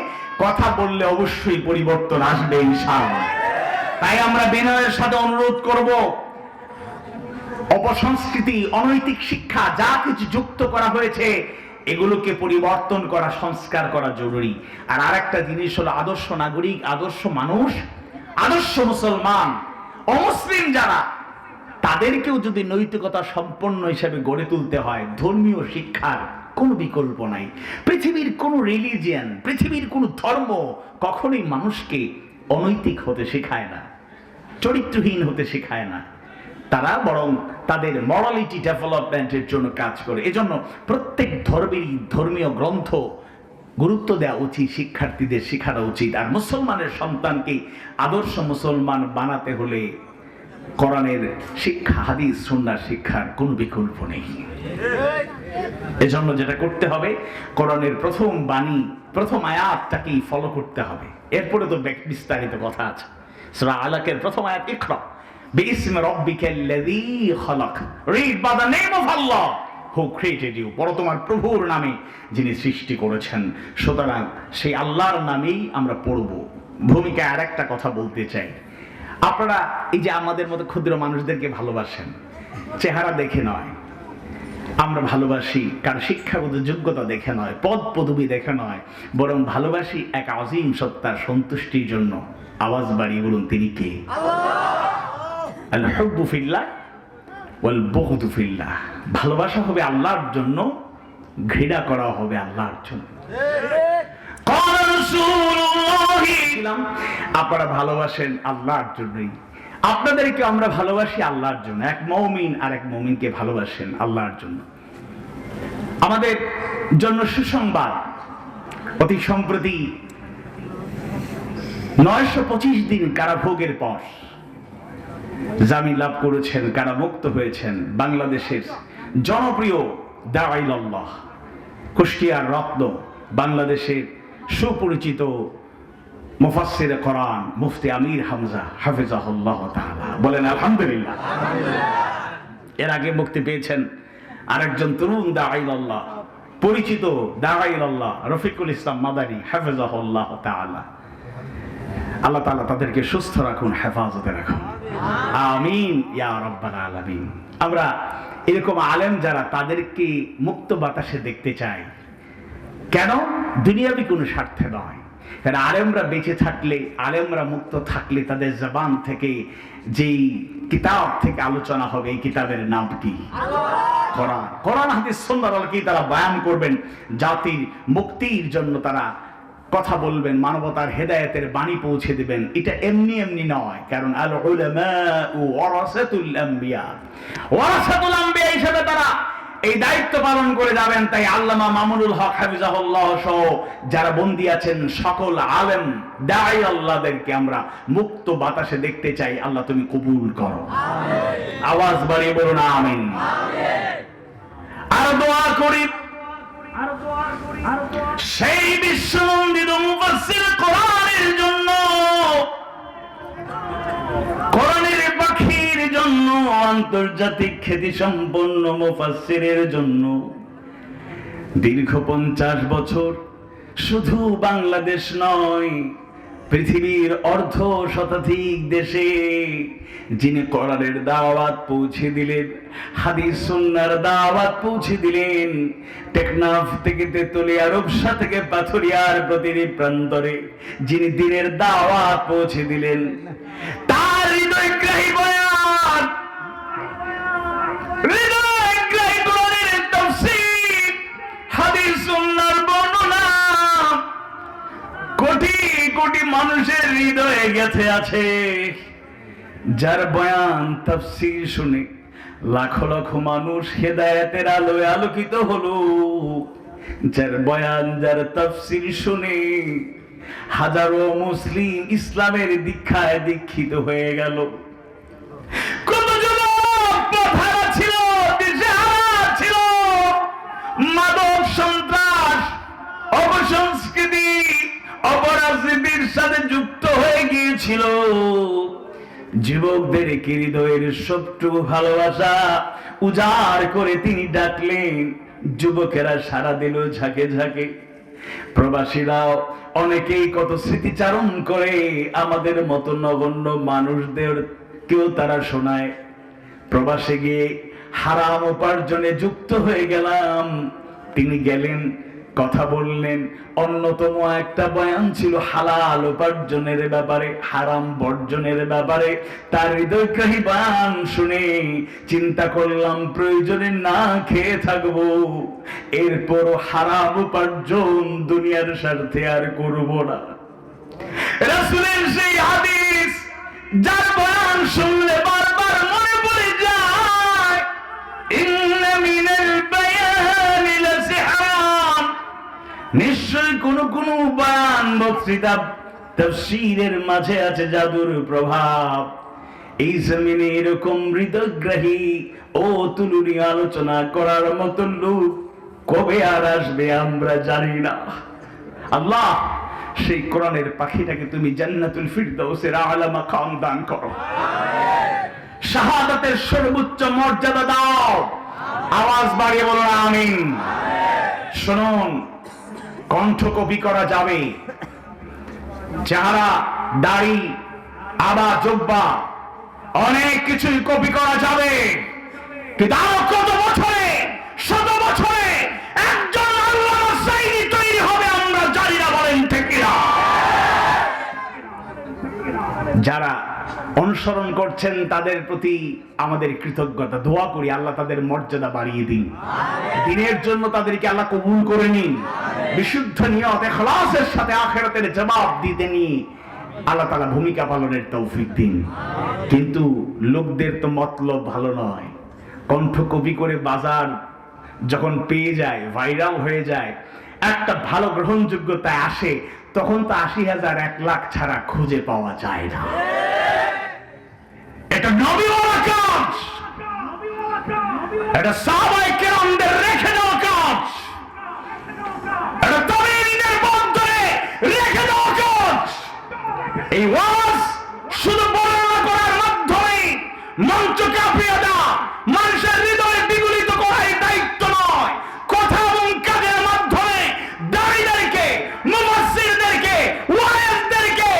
কথা বললে অবশ্যই পরিবর্তন আসবে ইনশাআল্লাহ। তাই আমরা বিনয়ের সাথে অনুরোধ করব, অপসংস্কৃতি, অনৈতিক শিক্ষা যা কিছু যুক্ত করা হয়েছে এগুলোকে পরিবর্তন করা, সংস্কার করা জরুরি। আর আরেকটা জিনিস হলো আদর্শ নাগরিক, আদর্শ মানুষ, আদর্শ মুসলমান। অমুসলিম যারা, তাদেরকেও যদি নৈতিকতা সম্পন্ন হিসেবে গড়ে তুলতে হয়, ধর্মীয় শিক্ষার কোনো বিকল্প নাই। পৃথিবীর কোন রিলিজিয়ান, পৃথিবীর কোন ধর্ম কখনোই মানুষকে অনৈতিক হতে শেখায় না, চরিত্রহীন হতে শেখায় না। তারা বরং তাদের মরালিটি ডেভেলপমেন্টের জন্য কাজ করে। এজন্য প্রত্যেক ধর্মেরই ধর্মীয় গ্রন্থ গুরুত্ব দেওয়া উচিত, শিক্ষার্থীদের শেখানো উচিত। আর মুসলমানের সন্তানকে আদর্শ মুসলমান বানাতে হলে কোরআনের শিক্ষা, হাদিস, সুন্নাহর শিক্ষার কোনো বিকল্প নেই। এজন্য যেটা করতে হবে, কোরআনের প্রথম বাণী, প্রথম আয়াতটাকেই ফলো করতে হবে। এরপরে তো বিস্তারিত কথা আছে। সূরা আলাকের প্রথম আয়াত, ইকরা বিইসমি রাব্বিকাল্লাযী খালাক, read by the name of Allah who created you, পড়ো তোমার প্রভুর নামে যিনি সৃষ্টি করেছেন। সুতরাং সেই আল্লাহর নামেই আমরা পড়ব। ভূমিকায় আরেকটা কথা বলতে চাই, আপনারা এই যে আমাদের মতো ক্ষুদ্র মানুষদেরকে ভালোবাসেন, চেহারা দেখে নয়, আমরা ভালোবাসি কার শিক্ষাগত যোগ্যতা দেখে নয়, পদ পদবি দেখে নয়, বরং ভালোবাসি এক আজিম সত্তার সন্তুষ্টির জন্য। আওয়াজ বাড়িয়ে বলুন, তিনি কে? আল হুব্বু ফিল্লাহ ওয়াল বুগদু ফিল্লাহ। ভালোবাসা হবে আল্লাহর জন্য, ঘৃণা করা হবে আল্লাহর জন্য। আপনারা ভালোবাসেন আল্লাহর জন্যই, আপনাদেরকে আমরা ভালোবাসি আল্লাহর জন্য। এক মুমিন আর এক মুমিনকে ভালোবাসেন আল্লাহর জন্য। আমাদের জন্য সুসংবাদ, অতি সম্প্রতি 925 দিন কারাভোগের পর জামিন লাভ করেছেন, কারামুক্ত হয়েছেন বাংলাদেশের জনপ্রিয় দাঈ আল্লাহ, কুষ্টিয়ার রত্ন, বাংলাদেশের সুপরিচিত মুফাসসির কোরআন মুফতি আমির হামজা হাফিজাহুল্লাহ তাআলা। বলেন আলহামদুলিল্লাহ। এর আগে মুক্তি পেয়েছেন আরেকজন তরুণ দাঈ আল্লাহ, পরিচিত দাঈ আল্লাহ রফিকুল ইসলাম মাদানী হাফিজাহুল্লাহ তাআলা। আল্লাহ তাআলা তাদেরকে সুস্থ রাখুন, হেফাজতে রাখুন, আমিন ইয়া রাব্বাল আলামিন। আমরা এরকম আলেম যারা, তাদেরকে মুক্ত বাতাসে দেখতে চাই। কেন? দুনিয়াবি কোনো স্বার্থে নয়। কারণ আলেমরা বেঁচে থাকলে, আলেমরা মুক্ত থাকলে তাদের জবান থেকে যেই কিতাব থেকে আলোচনা হবে, এই কিতাবের নাম কি? কোরআন। কোরআন হাদিস সুন্নাহর আলোকে তারা বয়ান করবেন, জাতির মুক্তির জন্য তারা কথা বলবেন, মানবতার হেদায়েতের বাণী পৌঁছে দিবেন। এটা এমনি এমনি নয়, কারণ আল উলামাউ ওয়ারাসাতুল আম্বিয়া, ওয়ারাসাতুল আম্বিয়া হিসেবে তারা এই দায়িত্ব পালন করে যাবেন। তাই আল্লামা মামুনুল হক হাফিজাহুল্লাহ সহ যারা বন্দী আছেন সকল আলেম দাঈ আল্লাহদেরকে আমরা মুক্ত বাতাসে দেখতে চাই। আল্লাহ তুমি কবুল করো, আওয়াজ বাড়িয়ে বলুন আমিন। আর দোয়া করি সেই বিশ্বনন্দিত মুফাসসির কোরআনের জন্য, কোরআনের পাখির জন্য, আন্তর্জাতিক খ্যাতি সম্পন্ন মুফাসসিরের জন্য। দীর্ঘ 50 বছর শুধু বাংলাদেশ নয়, পৃথিবীর অর্ধ শতাধিক দেশে যিনি কোরআনের দাওয়াত পৌঁছে দিলেন, হাদিস সুন্নাহর দাওয়াত পৌঁছে দিলেন, টেকনাফ থেকে তেতুলিয়া, রূপসা থেকে পাথুরিয়ার প্রতিটি প্রান্তরে যিনি দ্বীনের দাওয়াত পৌঁছে দিলেন, তার হৃদয়গ্রাহী বয়ান, হৃদয়গ্রাহী কোরআনের তাফসীর, হাদিস সুন্নাহর বর্ণনা কোটি কোটি মানুষের হৃদয়ে গেঁথে আছে। যার বয়ান তাফসীর শুনে লাখ লাখ মানুষ হেদায়েতের আলোয় আলোকিত হলো, যার বয়ান, যার তাফসীর শুনে হাজারো মুসলিম ইসলামের দীক্ষায় দীক্ষিত হয়ে গেল। কত যুবক পথহারা ছিল, দিশেহারা ছিল, মাদক সন্ত্রাস, অপসংস্কৃতি, অপরাজনীতির সাথে যুক্ত হয়ে গিয়েছিল। যুবকদের হৃদয়ের সবটুকু ভালোবাসা উজাড় করে তিনি ডাকলেন। যুবকেরা সাড়া দিল ঝাঁকে ঝাঁকে। প্রবাসীরাও অনেকেই কত স্মৃতিচারণ করে, আমাদের মতো নগণ্য মানুষদের কেউ তারা শোনায়। প্রবাসে গিয়ে হারাম উপার্জনে যুক্ত হয়ে গেলাম। তিনি গেলেন, কথা বললেন। অন্যতম একটা বয়ান ছিল হালাল উপার্জনের ব্যাপারে, হারাম বর্জনের ব্যাপারে। তার হৃদয়গ্রাহী বয়ান শুনে চিন্তা করলাম, প্রয়োজনে না খেয়ে থাকবো, এরপরও হারাম উপার্জন দুনিয়ার স্বার্থে আর করব না। রাসূলের সেই হাদিস, যার বয়ান শুনলে বারবার মনে পড়ে যায়, ইন্না মিনাল বায়ানি লাসিহরান। নিশ্চয় কোন কোন বয়ান, বক্তৃতা, তাফসীরের মাঝে আছে জাদুর প্রভাব। এই জমিনে এরকম হৃদয়গ্রাহী ও তুলুনি আলোচনা করার মতো লোক কবে আর আসবে আমরা জানি না। আল্লাহ, সেই কোরআনের পাখিটাকে তুমি জান্নাতুল ফিরদাউসের আলা মাকাম দান করো, শাহাদাতের সর্বোচ্চ মর্যাদা দাও। আওয়াজ বাড়িয়ে বলুন আমিন। শুনুন, কণ্ঠ কপি করা যাবে, চেহারা, দাড়ি, আবা, জব্বা, অনেক কিছুই কপি করা যাবে, কিন্তু আরো কত বছরে যারা অনুসরণ করছেন তাদের প্রতি আমাদের কৃতজ্ঞতা, দোয়া করি আল্লাহ তাদের মর্যাদা বাড়িয়ে দিন, দিনের জন্য তাদেরকে আল্লাহ কবুল করে নিন, বিশুদ্ধ নিয়ত ইখলাসের সাথে আখিরাতের জবাব দিতে নিয়ে আল্লাহ তাআলা ভূমিকা পালনের তৌফিক দিন। কিন্তু লোকদের তো মতলব ভালো নয়, কণ্ঠ কপি করে বাজার যখন পেয়ে যায়, ভাইরাল হয়ে যায়, একটা ভালো গ্রহণযোগ্যতায় আসে, তখন তো ৮০,০০০ ১,০০,০০০ ছাড়া খুঁজে পাওয়া যায় না। এটা নবীওয়ালা কাজ, এটা সাহাবায়ে কেরামদের রেখে দেওয়া কাজ, এটা তাবেঈনদের পথ ধরে রেখে দেওয়া কাজ। এই ওয়াজ শুধু বর্ণনা করার মাধ্যমে মঞ্চ কাঁপিয়ে দেওয়া, মানুষের হৃদয় বিগলিত করার দায়িত্ব নয়। কথা এবং কাজের মাধ্যমে দাঁড়িদেরকে, মুফাসসিরদেরকে, ওয়াইজদেরকে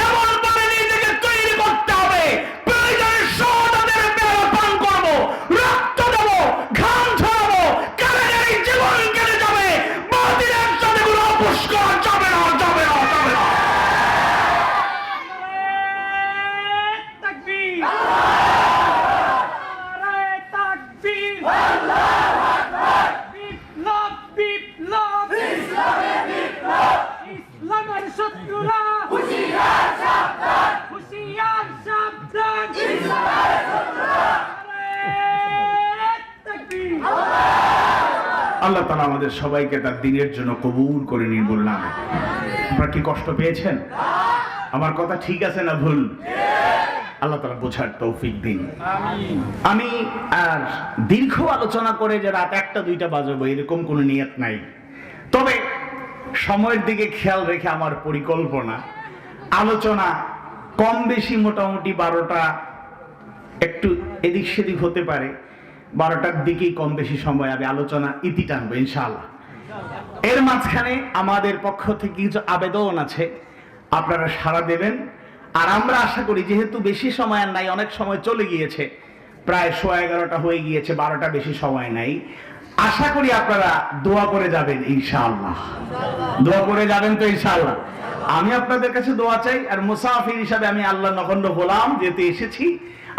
এমন ভাবে নিজেকে তৈরি করতে হবে, প্রয়োজনে শাহাদাতের পেয়ালা পান করব, রক্ত দেব, ঘাম ঝরাবো, কালের জীবন কেটে যাবে, বাতিলের সাথে কোনো আপোষ করা যাবে না, যাবে না, যাবে না। আল্লাহ তাআলা আমাদের সবাইকে তার দ্বীনের জন্য কবুল করে নিন, বললাম। আপনারা কি কষ্ট পেয়েছেন? আমার কথা ঠিক আছে না ভুল? আল্লাহ তাআলা বোঝার তৌফিক দিন। আমি আর দীর্ঘ আলোচনা করে যে রাত ১টা ২টা বাজাবো এরকম কোনো নিয়ত নাই। তবে সময়ের দিকে খেয়াল রেখে আমার পরিকল্পনা আলোচনা কম বেশি মোটামুটি ১২টা, একটু এদিক সেদিক হতে পারে, ১২টার দিকেই কম বেশি সময় আমি আলোচনা ইতি টানবো ইনশাআল্লাহ। এর মাঝখানে আমাদের পক্ষ থেকে কিছু আবেদন আছে, আপনারা সাড়া দেবেন। আর আমরা আশা করি, যেহেতু বেশি সময় আর নাই, অনেক সময় চলে গিয়েছে, প্রায় 11:15 হয়ে গিয়েছে, 12টা বেশি সময় নাই, আশা করি আপনারা দোয়া করে যাবেন ইনশাআল্লাহ। দোয়া করে যাবেন তো ইনশাআল্লাহ? আমি আপনাদের কাছে দোয়া চাই। আর মুসাফির হিসাবে আমি আল্লাহ নগণ্য গোলাম, যেতে এসেছি,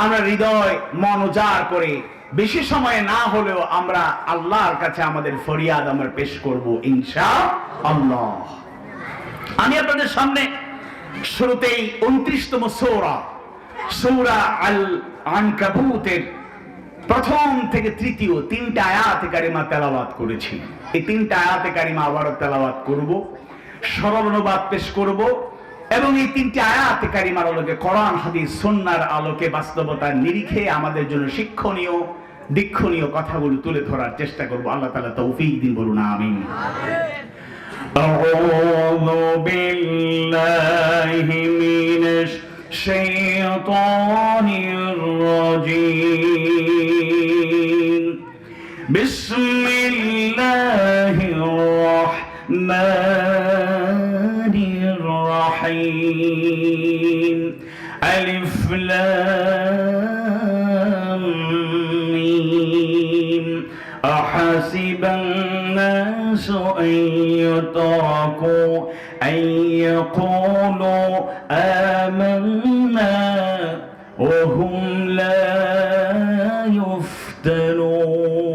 আমরা হৃদয় মন উজাড় করে বেশি সময় না হলেও আমরা আল্লাহর কাছে আমাদের ফরিয়াদ আমরা পেশ করব ইনশাআল্লাহ। আমি আপনাদের সামনে শুরুতেই 29তম সূরা আল আনকাবুতের প্রথম থেকে তৃতীয় 3টা আয়াতে কারিমা তেলাওয়াত করেছি। এই 3টা আয়াতে কারিমা আবারও তেলাওয়াত করব, সরল অনুবাদ পেশ করব, এবং এই 3টি আয়াতে কারিমার আলোকে, কোরআন হাদিস সুন্নাহর আলোকে, বাস্তবতার নিরিখে আমাদের জন্য শিক্ষণীয় দীক্ষণীয় কথাগুলো তুলে ধরার চেষ্টা করব। আল্লাহ তাআলা তৌফিক দিন, বলুন আমিন। আউযু বিল্লাহি মিনাশ শাইতানির রাজীম। বিসমিল্লাহির রাহমানির রাহিম। আলিফ লাম মিম। আহাসিবান নাসু আন ইউতরাকু আন ইয়াকুলু আমান্না ওয়া হুম লা ইফতানুন।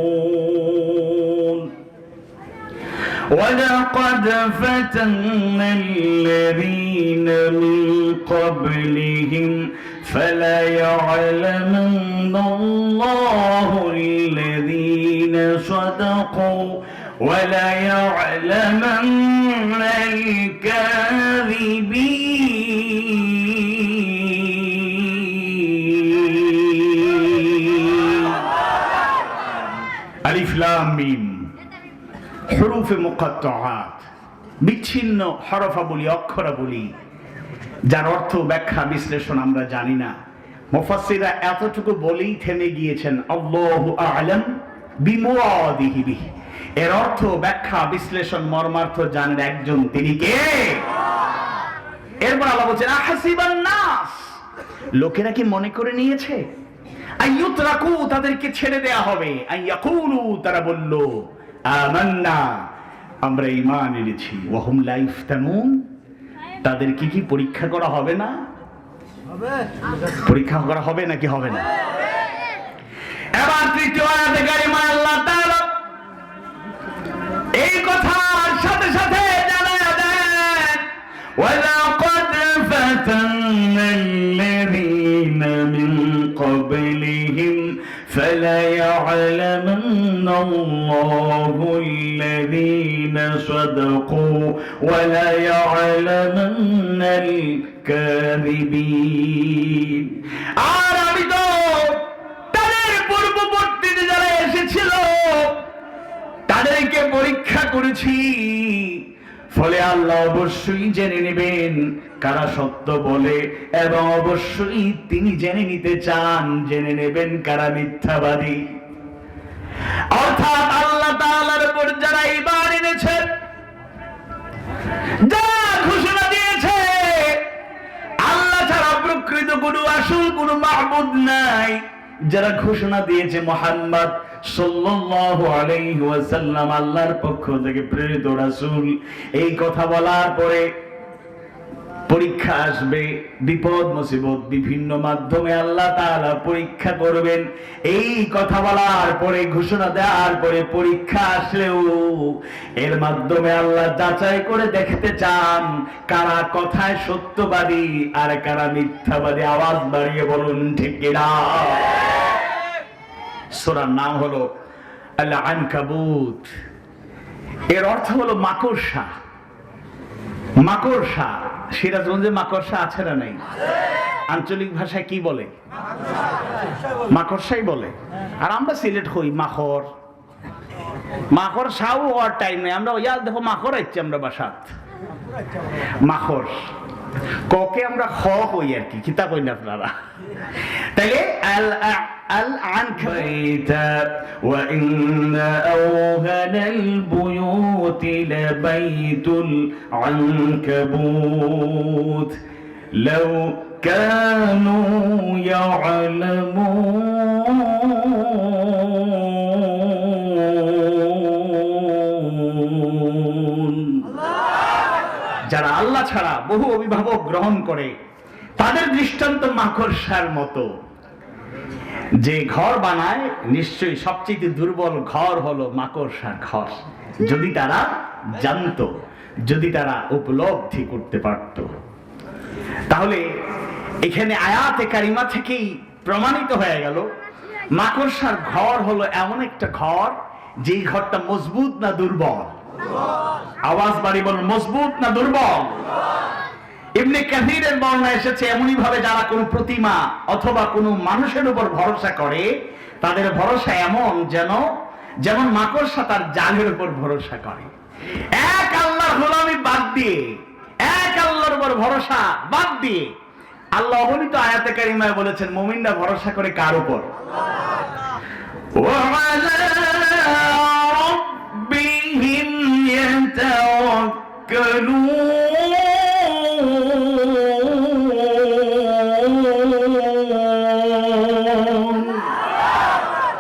ولقد فتنا الذين من قبلهم فليعلمن الله الذين صدقوا وليعلمن الكاذبين। ألف لام ميم হুরুফে মুকাত্তাআত, বিচ্ছিন্ন হরফাবলী, অক্ষরাবলী, যার অর্থ ব্যাখ্যা বিশ্লেষণ আমরা জানি না। মুফাসসিররা এতটুকু বলেই থেমে গিয়েছেন, আল্লাহু আ'লাম বিমুরাদিহি বিহি। এর অর্থ ব্যাখ্যা বিশ্লেষণ মর্মার্থ জানেন একজন, তিনি কে? এরপর আল্লাহ বলছেন, আহাসিবান নাস, লোকেরা কি মনে করে নিয়েছে, আইয়ুতরাকু, তাদেরকে ছেড়ে দেয়া হবে, আইয়াকুলু, তারা বলল, আমান্না, আমরা ঈমান এনেছি, ওয়া হুম লা ইফতানুন, তাদেরকে কি পরীক্ষা করা হবে না? পরীক্ষা করা হবে নাকি হবে না? এবার তৃতীয় আয়াতে কারিমা আল্লাহ তাআলা এই কথার সাথে সাথে জানায়া দেন ওয়ালাকাদ ফাতান্নাল্লাযীনা মিন ক্বাবলিহিম ফালায়া'লামান্নাল্লাহুল্লাযীনা সাদাকু ওয়ালায়া'লামান্নাল কাযিবিন। আর আমি তো তাদের পূর্ববর্তীতে যারা এসেছিল তাদেরকে পরীক্ষা করেছি, ফলে আল্লাহ অবশ্যই জেনে নেবেন কারা সত্য বলে, এবং অবশ্যই তিনি জেনে নিতে চান, জেনে নেবেন কারা মিথ্যাবাদী। অর্থাৎ আল্লাহ তাআলার উপর যারা ঈমান এনেছে, যারা ঘোষণা দিয়েছে আল্লাহ ছাড়া প্রকৃত কোনো আসল কোনো মাবুদ নাই, যারা ঘোষণা দিয়েছে মুহাম্মদ সাল্লাল্লাহু আলাইহি ওয়াসাল্লাম আল্লাহর পক্ষ থেকে প্রেরিত রাসূল, এই কথা বলার পরে পরীক্ষা আসবে, বিপদ মুসিবত বিভিন্ন মাধ্যমে আল্লাহ তাআলা পরীক্ষা করবেন। এই কথা বলার পরে, ঘোষণা দেওয়ার পরে পরীক্ষা আসলেও এর মাধ্যমে আল্লাহ যাচাই করে দেখতে চান কারা কথায় সত্যবাদী আর কারা মিথ্যাবাদী। আওয়াজ বাড়িয়ে বলুন ঠিক কিনা? সূরার নাম হলো আল আনকাবুত। এর অর্থ হলো মাকড়সা। মাকড়সা, সিরাজগঞ্জে মাকড়সা আছে না নাই? আঞ্চলিক ভাষায় কি বলে? মাকড়সাই বলে। আর আমরা সিলেট হই মাখর। মাকড়সাও হওয়ার টাইম নেই, আমরা ওই দেখো মাখর আইছি আমরা বাসাত। মাখর ককে আমরা খ কই আর কি, কিতা কই না আপনারা? তাইলে আল আনকাবুত ওয়া ইন্না আওহানাল বুয়ুতি লাবাইতুল আনকাবুত লাউ কানু ইয়ালামুন। যারা আল্লাহ ছাড়া বহু অভিভাবক গ্রহণ করে তাদের দৃষ্টান্ত মাকড়সার মতো। যে ঘর বানায় নিশ্চয়ই সবচেয়ে দুর্বল ঘর হলো মাকড়সার ঘর। যদি তারা জানতো, যদি তারা উপলব্ধি করতে পারত, তাহলে এখানে আয়াতে কারিমা থেকেই প্রমাণিত হয়ে গেল মাকড়সার ঘর হলো এমন একটা ঘর যেই ঘরটা মজবুত না দুর্বল। আওয়াজ বাড়ি বলুন, মজবুত না দুর্বল? ইবনে কাসিরের বর্ণনা এসেছে এমনই ভাবে যারা কোন প্রতিমা অথবা কোন মানুষের উপর ভরসা করে তাদের ভরসা এমন যেমন মাকড়সা তার জালের উপর ভরসা করে। এক আল্লাহর গোলামি বাদ দিয়ে, এক আল্লাহর উপর ভরসা বাদ দিয়ে আল্লাহ অগণিত আয়াতে কারিমায় বলেছেন মুমিনরা ভরসা করে কার উপর? ওয়ালা রাব্বিহিম ইয়াতাওয়াক্কালুন।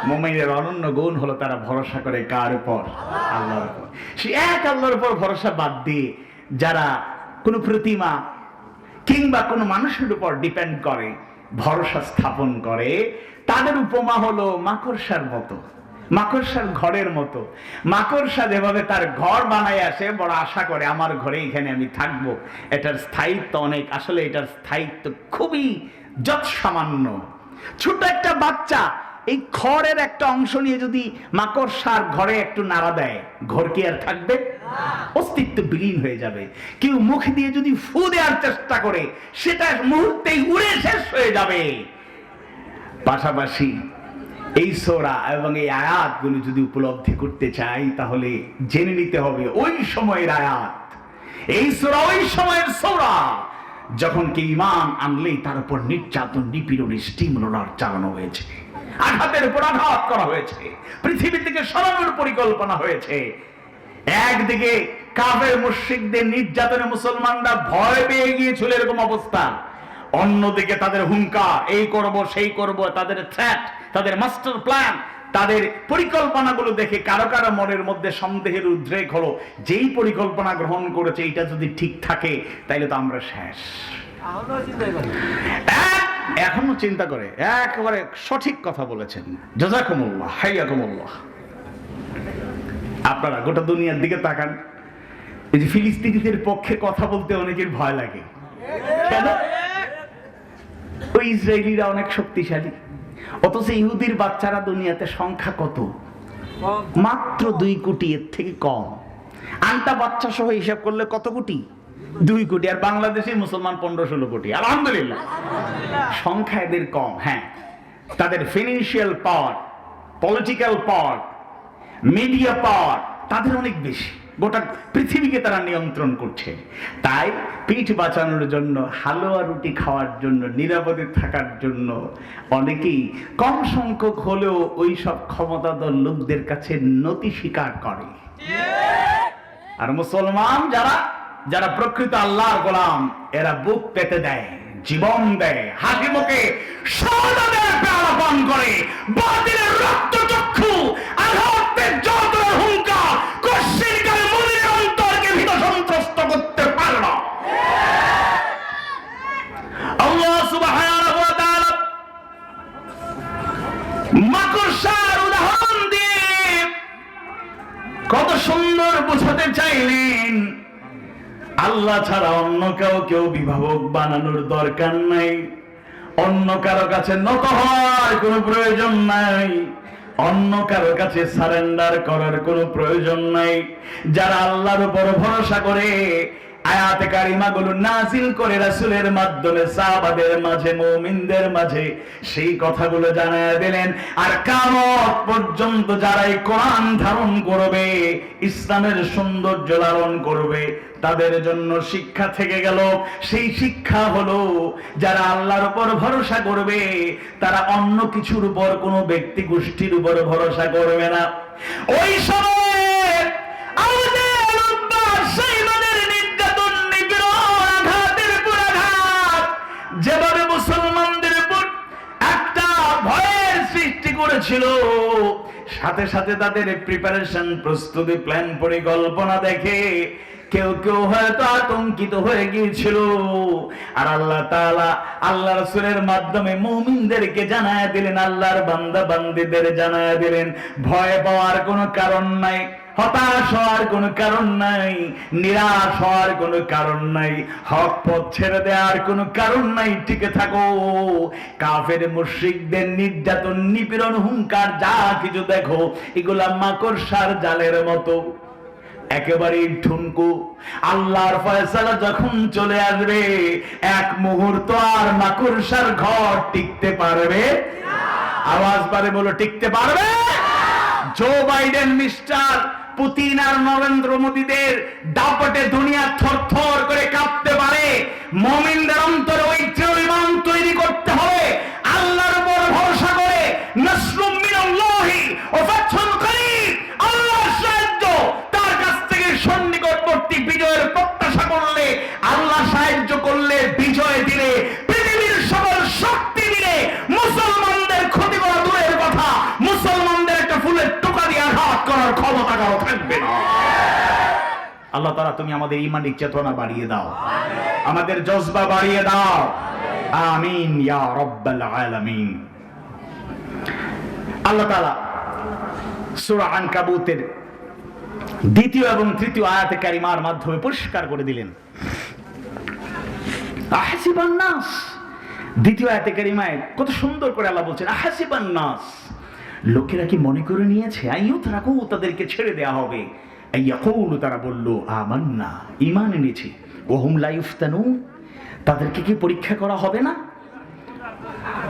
মুমিনের অনন্য গুণ হলো তারা ভরসা করে কার উপর? আল্লাহর উপর। সে এক আল্লাহর উপর ভরসা বাদ দিয়ে যারা কোনো প্রতিমা কিংবা কোনো মানুষের উপর ডিপেন্ড করে, ভরসা স্থাপন করে, তাদের উপমা হলো মাকড়সার মতো, মাকড়সার ঘরের মতো। মাকড়সা যেভাবে তার ঘর বানায় আসে, বড় আশা করে আমার ঘরে এখানে আমি থাকবো, এটার স্থায়িত্ব অনেক, আসলে এটার স্থায়িত্ব খুবই যৎসামান্য। ছোট একটা বাচ্চা এই খড়ের একটা অংশ নিয়ে যদি মাকড়সার ঘরে একটু নাড়া দেয়, ঘর কি আর থাকবে? অস্তিত্ব বিলীন হয়ে যাবে। কেউ মুখ দিয়ে যদি ফু দেওয়ার চেষ্টা করে সেটা মুহূর্তেই উড়ে শেষ হয়ে যাবে। পাশাপাশি এই সূরা এবং এই আয়াতগুলো যদি উপলব্ধি করতে চাই তাহলে জেনে নিতে হবে ওই সময়ের আয়াত। এই সূরা ওই সময়ের সূরা যখন কি ঈমান আনলেই তার উপর নির্যাতন, নিপীড়ন, স্টিমুলার চালানো হয়েছে, আঘাতের উপর আঘাত করা হয়েছে, পৃথিবী থেকে সরানোর পরিকল্পনা হয়েছে। একদিকে কাফের মুশরিকদের নির্যাতনে মুসলমানরা ভয় পেয়ে গিয়েছিল, এরকম অবস্থা। অন্যদিকে তাদের হুঙ্কার, এই করব সেই করব, তাদের থ্রেট, তাদের মাস্টার প্ল্যান, তাদের পরিকল্পনাগুলো দেখে কারো কারো মনের মধ্যে সন্দেহের উদ্রেক হলো, যেই পরিকল্পনা গ্রহণ করেছে এটা যদি ঠিক থাকে তাইলে তো আমরা শেষ, এখনো চিন্তা করে, একেবারে সঠিক কথা বলেছেন। জাযাকুমুল্লাহ, হাইয়াকুমুল্লাহ। আপনারা গোটা দুনিয়ার দিকে তাকান, এই যে ফিলিস্তিনিদের পক্ষে কথা বলতে অনেকের ভয় লাগে। কেন? ওই ইসরায়েলিরা অনেক শক্তিশালী, অথচ ইহুদির বাচ্চারা দুনিয়াতে সংখ্যা কত? মাত্র 2 কোটি, এর থেকে কম। আনটা বাচ্চা সহ হিসাব করলে কত কোটি? 2 কোটি। আর বাংলাদেশে মুসলমান 15-16 কোটি। আলহামদুলিল্লাহ, সংখ্যা এদের কম। হ্যাঁ, তাদের ফিনান্সিয়াল পাওয়ার, পলিটিক্যাল পাওয়ার, মিডিয়া পাওয়ার তাদের অনেক বেশি। গোটা পৃথিবীকে তারা নিয়ন্ত্রণ করছে। তাই পিঠ বাঁচানোর জন্য, হালুয়া রুটি খাওয়ার জন্য, নিরাপদে থাকার জন্য অনেকেই কম সংখ্যক হলেও ওই সব ক্ষমতাধর লোকদের কাছে নতি স্বীকার করে। আর মুসলমান যারা যারা প্রকৃত আল্লাহর গোলাম, এরা বুক পেতে দেয়, জীবন দেয়, হাসি মুখে শাহাদাতের পেয়ালা পান করে, বাতিলের রক্তচক্ষু আঘাতের যন্ত্রণার হুঙ্কার কশিনকালে মুমিনের অন্তরকে ভীত সন্ত্রস্ত করতে পারে না। আল্লাহ সুবহানাহু ওয়া তাআলা মাকড়সার উদাহরণ দিয়ে কত সুন্দর বোঝাতে চাইলেন। আল্লাহ ছাড়া অন্য কেউ অভিভাবক বানানোর দরকার নাই, অন্য কারো কাছে নত হওয়ার কোনো প্রয়োজন নাই, অন্য কারো কাছে সারেন্ডার করার কোনো প্রয়োজন নাই। যারা আল্লাহর উপর ভরসা করে আয়াতে কারিমাগুলো নাজিল করে রাসূলের মাধ্যমে সাহাবাদের মাঝে, মুমিনদের মাঝে সেই কথাগুলো জানায় দিলেন। আর কিয়ামত পর্যন্ত যারা এই কোরআন ধারণ করবে, ইসলামের সৌন্দর্য লালন করবে, তাদের জন্য শিক্ষা থেকে গেল। সেই শিক্ষা হলো, যারা আল্লাহর উপর ভরসা করবে তারা অন্য কিছুর উপর, কোনো ব্যক্তি গোষ্ঠীর উপর ভরসা করবে না। ওই সময় যেভাবে মুসলমানদের উপর একটা ভয়ের সৃষ্টি করেছিল, সাথে সাথে তাদের প্রিপারেশন, প্রস্তুতি, প্ল্যান, পরিকল্পনা দেখে কেউ কেউ হয়তো আতঙ্কিত হয়ে গিয়েছিল। আর আল্লাহ তাআলা আল্লাহ রাসূলের মাধ্যমে মুমিনদেরকে জানায় দিলেন, আল্লাহর বান্দা বান্দীদের জানায় দিলেন, ভয় পাওয়ার কোনো কারণ নাই, হতাশ হওয়ার কোনো কারণ নাই, নিরাশ হওয়ার কোনো কারণ নাই, হক পথ ছেড়ে দেওয়ার কোনো কারণ নাই। টিকে থাকো। কাফের মুশরিকদের নির্যাতন, নিপীড়ন, হুঙ্কার যা কিছু দেখো, এগুলা মাকড়সার জালের মতো, একেবারেই ঠুনকো। আল্লাহর ফয়সালা যখন চলে আসবে, এক মুহূর্ত আর মাকড়সার ঘর টিকতে পারবে? আওয়াজ পারে বলো, টিকতে পারবে? জো বাইডেন, মিস্টার পুতিন আর নরেন্দ্র মোদীদের দাপটে দুনিয়া থরথর করে কাঁপতে পারে। মুমিনদের অন্তরে ওই ইমান তৈরি করতে হবে, আল্লাহর উপর ভরসা করে। নাসরুম মিনাল্লাহি ওয়া ফাতহুন করিব, আল্লাহর সাহায্য তার কাছ থেকে সন্নিকটবর্তী বিজয়ের প্রত্যাশা করলে, আল্লাহ সাহায্য করলে, বিজয় দিলে, পৃথিবীর সকল শক্তি দিলে মুসলমানদের ক্ষতি করা দূরের কথা, মুসলমানদের একটা ফুলের টোকা দিয়ে আঘাত করার ক্ষমতা কারো থাকবে না। আল্লাহ তাআলা তুমি আমাদের ঈমানিক চেতনা বাড়িয়ে দাও, আমাদের জজবা বাড়িয়ে দাও। আমিন ইয়া রাব্বাল আলামিন। আল্লাহ তাআলা সূরা আনকাবুতের 2য় এবং 3য় আয়াতে কারিমার মাধ্যমে পরিষ্কার করে দিলেন। আহসিবান নাস, 2য় আয়াতে কারিমায় কত সুন্দর করে আল্লাহ বলছেন, আহসিবান নাস, লোকেরা কি মনে করে নিয়েছে, আইয়ুত রাখু, তাদেরকে ছেড়ে দেয়া হবে, আইয়াকুলু, তারা বলল, আমান্না, ঈমান এনেছি, ওহুম লা ইফতানুন, তাদেরকে কি পরীক্ষা করা হবে না?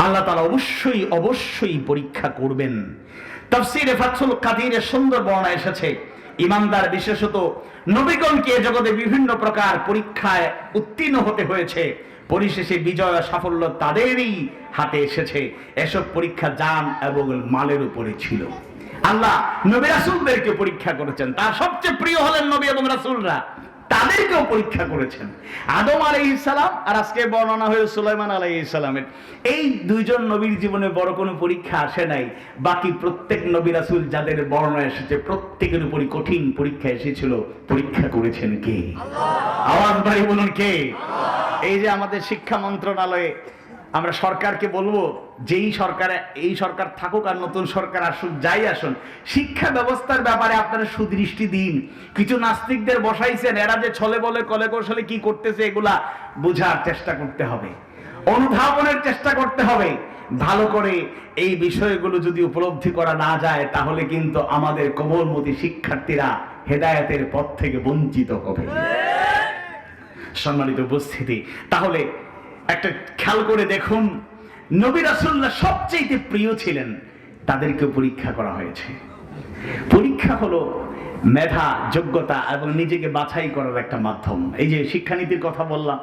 আল্লাহ তাআলা অবশ্যই অবশ্যই পরীক্ষা করবেন। তাফসীরে ফাতহুল কাদিরে সুন্দর বর্ণনা এসেছে, ঈমানদার বিশেষত নবীগণকে জগতে বিভিন্ন প্রকার পরীক্ষায় উত্তীর্ণ হতে হয়েছে, পরিশেষে বিজয় সাফল্য তাদেরই হাতে এসেছে। এসব পরীক্ষা জান এবং মালের উপরে ছিল। আল্লাহ নবী রাসূলদেরকে পরীক্ষা করেছেন, তার সবচেয়ে প্রিয় হলেন নবী এবং রাসূলরা, তাদেরকেও পরীক্ষা করেছেন। আদম আলাইহিস সালাম আর আজকে বর্ণনা হয়েছে সুলাইমান আলাইহিস সালামের। এই দুইজন নবীর জীবনে বড় কোনো পরীক্ষা আসে নাই। বাকি প্রত্যেক নবী রাসূল যাদের বর্ণনা এসেছে, প্রত্যেকের উপরই কঠিন পরীক্ষা এসেছিল। পরীক্ষা করেছেন কে? আল্লাহ। আওয়াজ বাড়িয়ে বলুন কে? এই যে আমাদের শিক্ষা মন্ত্রণালয়ে আমরা সরকারকে বলবো, যেই সরকারে এই সরকার থাকুক আর নতুন সরকার আসুক, যাই আসুন, শিক্ষা ব্যবস্থার ব্যাপারে আপনারা সুদৃষ্টি দিন। কিছু নাস্তিকদের বসাইছেন, এরা যে ছলে বলে কলে কৌশলে কি করতেছে এগুলা বোঝার চেষ্টা করতে হবে, অনুধাবনের চেষ্টা করতে হবে। ভালো করে এই বিষয়গুলো যদি উপলব্ধি করা না যায় তাহলে কিন্তু আমাদের কোমলমতি শিক্ষার্থীরা হেদায়েতের পথ থেকে বঞ্চিত হবে। সম্মানিত উপস্থিতি, তাহলে একটা খেয়াল করে দেখুন, নবী রাসূলুল্লাহ সবচেয়ে প্রিয় ছিলেন, তাদেরকে পরীক্ষা করা হয়েছে। পরীক্ষা হলো মেধা, যোগ্যতা এবং নিজেকে বাছাই করার একটা মাধ্যম। এই যে শিক্ষানীতির কথা বললাম,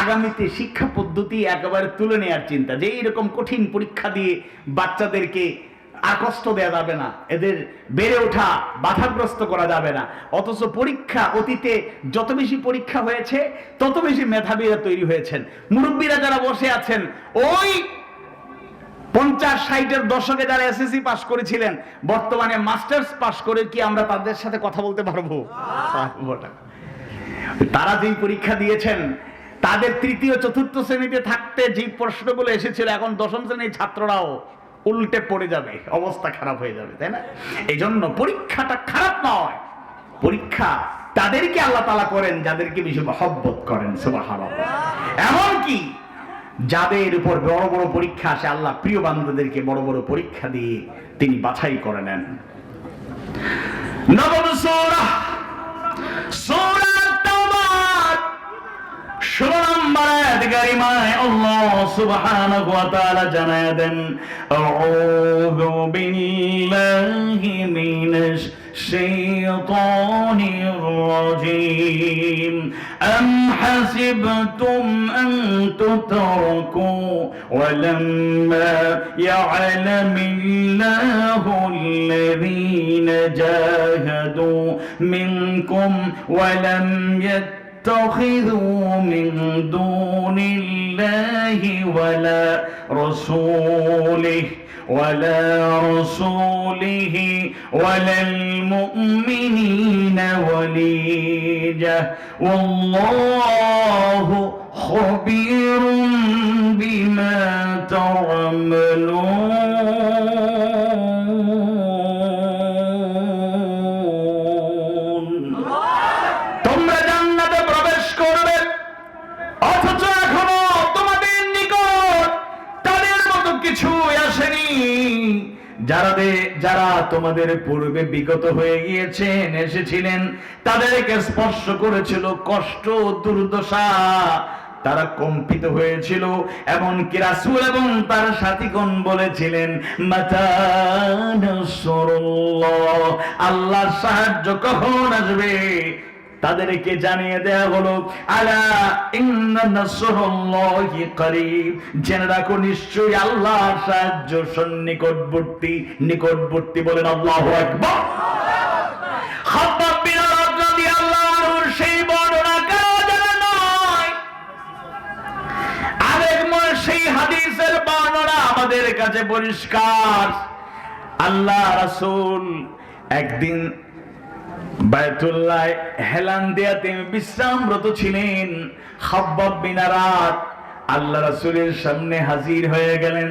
আগামীতে শিক্ষা পদ্ধতি একেবারে তুলে নেওয়ার চিন্তা, যে এইরকম কঠিন পরীক্ষা দিয়ে বাচ্চাদেরকে আর কষ্ট দেওয়া যাবে না, এদের বেড়ে ওঠা বাধাগ্রস্ত করা যাবে না। অথচ পরীক্ষা, অতীতে যত বেশি পরীক্ষা হয়েছে তত বেশি মেধাবীরা তৈরি হয়েছেন। মুরব্বীরা যারা বসে আছেন, ওই 50-60-এর দশকে যারা এসএসসি পাস করেছিলেন, বর্তমানে মাস্টার্স পাস করে কি আমরা তাদের সাথে কথা বলতে পারবো? তারা যেই পরীক্ষা দিয়েছেন, তাদের তৃতীয় চতুর্থ শ্রেণীতে থাকতে যে প্রশ্নগুলো এসেছিল, এখন দশম শ্রেণীর ছাত্ররাও উল্টে পড়ে যাবে, অবস্থা খারাপ হয়ে যাবে, তাই না? এই জন্য পরীক্ষাটা খারাপ নয়, পরীক্ষা তাদেরকে আল্লাহ তাআলা করেন যাদেরকে বেশি মহব্বত করেন। সুবহানাল্লাহ। এমনকি যাদের উপর বড় বড় পরীক্ষা আসে, আল্লাহ প্রিয় বান্দাদেরকে বড় বড় পরীক্ষা দিয়ে তিনি বাছাই করে নেন। নবম সূরা, সূরা তাওবা 16 নম্বর আয়াত কারিমায় আল্লাহ সুবহানাহু ওয়া তাআলা জানায় দেন, আউযু বিল্লাহি মিনাশ শাইতানির রাজীম, আম হাসিবতুম আন তুতরাকু ওয়া লাম্মা ইয়া'লামিল্লাহু আল্লাযীনা জাহাদু মিনকুম ওয়া লাম اتخذوا من دون الله ولا رسوله ولا المؤمنين وليجة والله خبير بما تعملون। যারা তোমাদের পূর্বে বিগত হয়ে গিয়েছেন, এসেছিলেন, তাদেরকে স্পর্শ করেছিল কষ্ট, দুর্দশা, তারা কম্পিত হয়েছিল। এমনকি রাসূল এবং তার সাথীগণ বলেছিলেন, মাতা নাসরুল্লাহ, আল্লাহর সাহায্য কখন আসবে? তাদেরকে জানিয়ে দেয়া হলো, আলা ইন্না নাসরুল্লাহি করিব, জেনে রাখো নিশ্চয়ই আল্লাহর সাহায্য সন্নিকটবর্তী, নিকটবর্তী। বলেন আল্লাহু আকবার। খাব্বাব বিন আরাদ রাদিয়াল্লাহু আনহুর সেই বর্ণনা কারো জানা নয়, আরেকবার সেই হাদিসের বর্ণনা আমাদের কাছে পরিষ্কার। আল্লাহ রাসূল একদিন বায়তুল্লাহ হেলান দেয়াতে বিশ্রামরত ছিলেন। খাব্বাব বিন আরাদ আল্লাহ রাসূলের সামনে হাজির হয়ে গেলেন।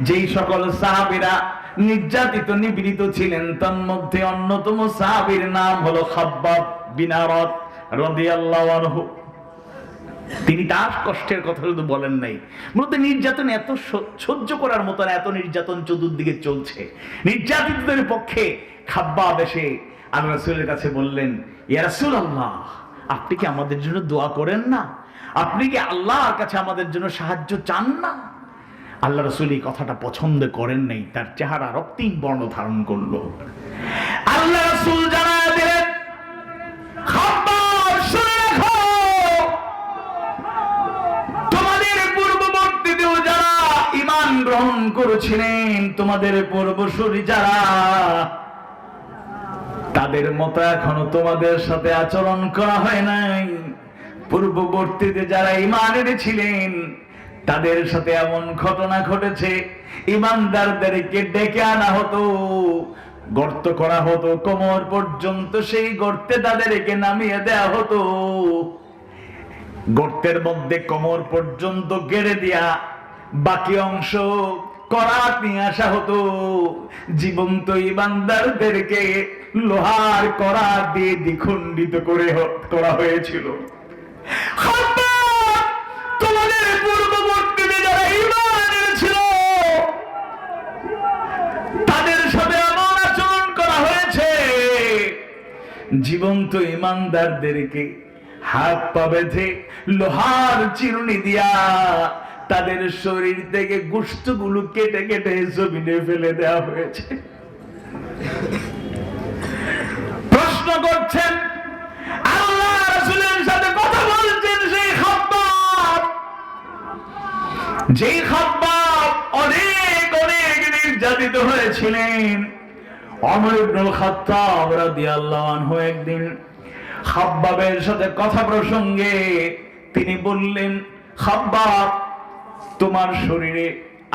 যেই সকল সাহাবীরা নির্যাতিত নিপীড়িত ছিলেন, তার মধ্যে অন্যতম সাহাবীর নাম হলো খাব্বাব বিন আরাদ রাদিয়াল্লাহু আনহু। তিনি তার কষ্টের কথা শুধু বলেন নাই, মূলত নির্যাতন এত সহ্য করার মতো না, এত নির্যাতন চতুর্দিকে চলছে। নির্যাতিতদের পক্ষে খাব্বাব এসে আল্লাহ রাসূলের কাছে বললেন, ইয়া রাসূলুল্লাহ, আপনি কি আমাদের জন্য দোয়া করেন না? আপনি কি আল্লাহর কাছে আমাদের জন্য সাহায্য চান না? আল্লাহ রাসূল এই কথাটা পছন্দ করেন নাই, তার চেহারা রক্তিম বর্ণ ধারণ করলো। আল্লাহ রাসূল জানায় দিলেন, খাব্বাব শুনে রাখো, তোমাদের পূর্ববর্তীদেরও যারা ঈমান গ্রহণ করেছিলেন, তোমাদের পূর্বসূরি যারা, তাদের মতো এখনো তোমাদের সাথে আচরণ করা হয় নাই। পূর্ববর্তীতে যারা ঈমান এনেছিলেন তাদের সাথে এমন ঘটনা ঘটেছে, ঈমানদারদেরকে ডেকে আনা হতো, গর্ত করা হতো কোমর পর্যন্ত, সেই গর্তে তাদেরকে নামিয়ে দেয়া হতো। গর্তের মধ্যে কোমর পর্যন্ত গেড়ে দিয়া বাকি অংশ করাত নিয়ে আসা হতো। জীবন্ত ইমানদারদেরকে লোহার করাত দিয়ে দ্বিখণ্ডিত করা হয়েছিল। তোমাদের পূর্ববর্তীতে যারা ঈমান এনেছিল তাদের সাথে এমন আচরণ করা হয়েছে। জীবন্ত ইমানদারদেরকে হাত পা বেঁধে লোহার চিরুনি দিয়া তাদের শরীর থেকে গোশতগুলো কেটে কেটে জমিনে ফেলে দেওয়া হয়েছে। প্রশ্ন করছেন, আল্লাহ রাসূলের সাথে কথা বলছেন সেই খাব্বাব, যেই খাব্বাব অনেক অনেক নির্যাতিত হয়েছিলেন। ওমর ইবনুল খাত্তাব রাদিয়াল্লাহু আনহু একদিন খাব্বাবের সাথে কথা প্রসঙ্গে তিনি বললেন, খাব্বাব, তোমার শরীরে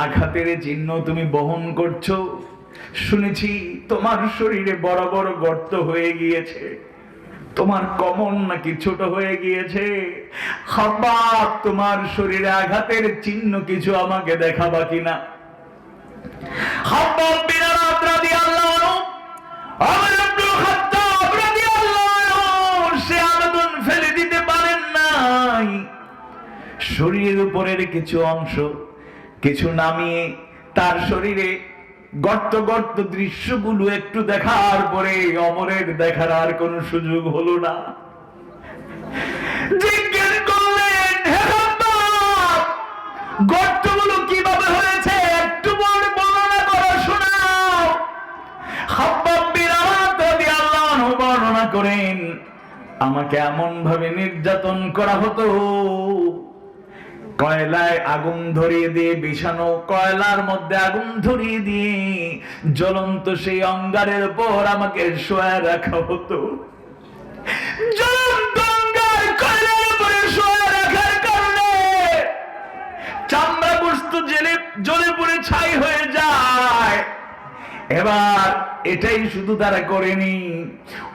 আঘাতের চিহ্ন তুমি বহন করছো, শুনেছি তোমার শরীরে বড় বড় গর্ত হয়ে গিয়েছে, তোমার কমর নাকি ছোট হয়ে গিয়েছে। খাব্বাব, তোমার শরীরে আঘাতের চিহ্ন কিছু আমাকে দেখাবা কিনা? খাব্বাব বিন আরাদ রাদিয়াল্লাহু আনহু, ওমর ইবনুল খাত্তাব রাদিয়াল্লাহু আনহু সে আবেদন ফেলে দিতে পারেন নাই। শরীরের উপরের কিছু অংশ কিছু নামিয়ে তার শরীরে গর্ত গর্ত দৃশ্যগুলো একটু দেখার পরে ওমরের দেখার আর কোনো সুযোগ হলো না। জিজ্ঞেস করলেন, হে খাব্বাব, গর্তগুলো কিভাবে হয়েছে একটু বর্ণনা করো, শোনাও। খাব্বাব বিন আরাদ রাদিয়াল্লাহু আনহু বর্ণনা করেন, আমাকে এমন ভাবে নির্যাতন করা হতো, কয়লায় আগুন ধরিয়ে দিয়ে বিছানো কয়লার মধ্যে আগুন ধরিয়ে দিয়ে জ্বলন্ত সেই অঙ্গারের উপর আমাকে শোয়া রাখা হতো। জ্বলন্ত অঙ্গার কয়লার উপরে শোয়া রাখার কারণে চামড়া বস্তু জ্বলে পুড়ে ছাই হয়ে যায়। এবার এটাই শুধু তারা করেনি,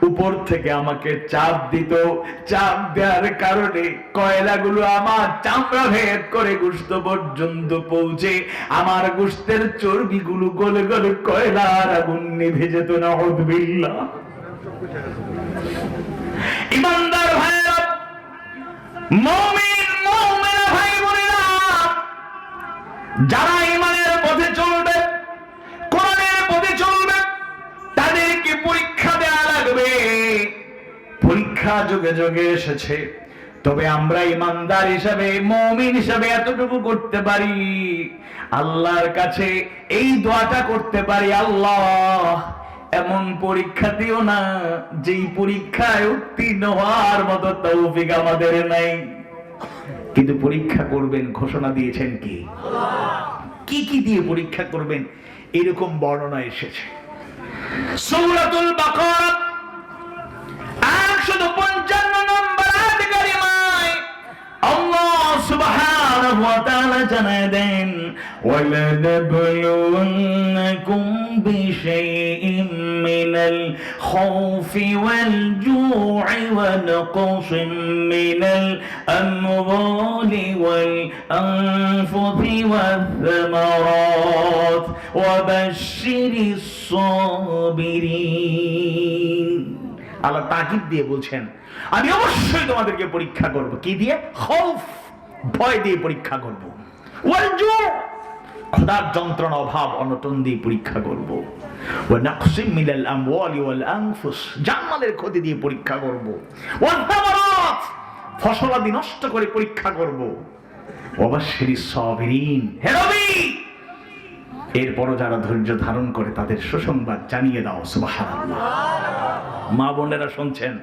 উপর থেকে আমাকে চাপ দিত, চাপ দেওয়ার কারণে কয়লাগুলো আমার চামড়া ভেদ করে গোশত পর্যন্ত পৌঁছে আমার গোশতের চর্বিগুলো গলে গলে কয়লার আগুন নিভে যেত। নাউযুবিল্লাহ। ইমানদার ভাইরা, মুমিন মুমিনা ভাই বোনেরা, যারা ইমানের পথে চলবে, কোরআনের পথে চলবে, তাদেরকে পরীক্ষা দেওয়া লাগবে। পরীক্ষা যুগে যুগে এসেছে, তবে আমরা ইমানদার হিসাবে, মুমিন হিসাবে এতটুকু করতে পারি, আল্লাহর কাছে এই দোয়াটা করতে পারি, আল্লাহ এমন পরীক্ষা দিও না যেই পরীক্ষায় উত্তীর্ণ হওয়ার মতো তৌফিক আমাদের নাই। কিন্তু পরীক্ষা করবেন ঘোষণা দিয়েছেন কি? কি কি দিয়ে পরীক্ষা করবেন এরকম বর্ণনা এসেছে। সূরাতুল বাকারা 155 নম্বর আয়াত কারিমায় আল্লাহ সুবহানাহু ওয়া তাআলা জানায় দেন, ওয়ালা নাবলুওয়ান্নাকুম বিশাইইম মিনাল খাউফি ওয়াল জু'i ওয়া নাকসিম মিনাল আমওয়ালি ওয়াল আনফুসি ওয়াথ থামারাত ওয়া বাশশিরিস সাবিরিন। আল্লাহ তাকিদ দিয়ে বলছেন, আমি অবশ্যই তোমাদেরকে পরীক্ষা করব। কি দিয়ে? খৌফ, ভয় দিয়ে পরীক্ষা করব। ওয়াল জু', খোদার যন্ত্রণা অভাব অনটন দিয়ে পরীক্ষা করব। ওয়া নাকসিম মিনাল আমওয়ালি ওয়াল আনফুস, জানমালের ক্ষতি দিয়ে পরীক্ষা করব। ওয়া থামারাত, ফসলাদি নষ্ট করে পরীক্ষা করব। ওয়া বাশশিরিস সাবিরিন, হে নবী এরপরও যারা ধৈর্য ধারণ করে তাদের সুসংবাদ জানিয়ে দাও। সুবহানাল্লাহ। মা বোনেরা শুনছেন,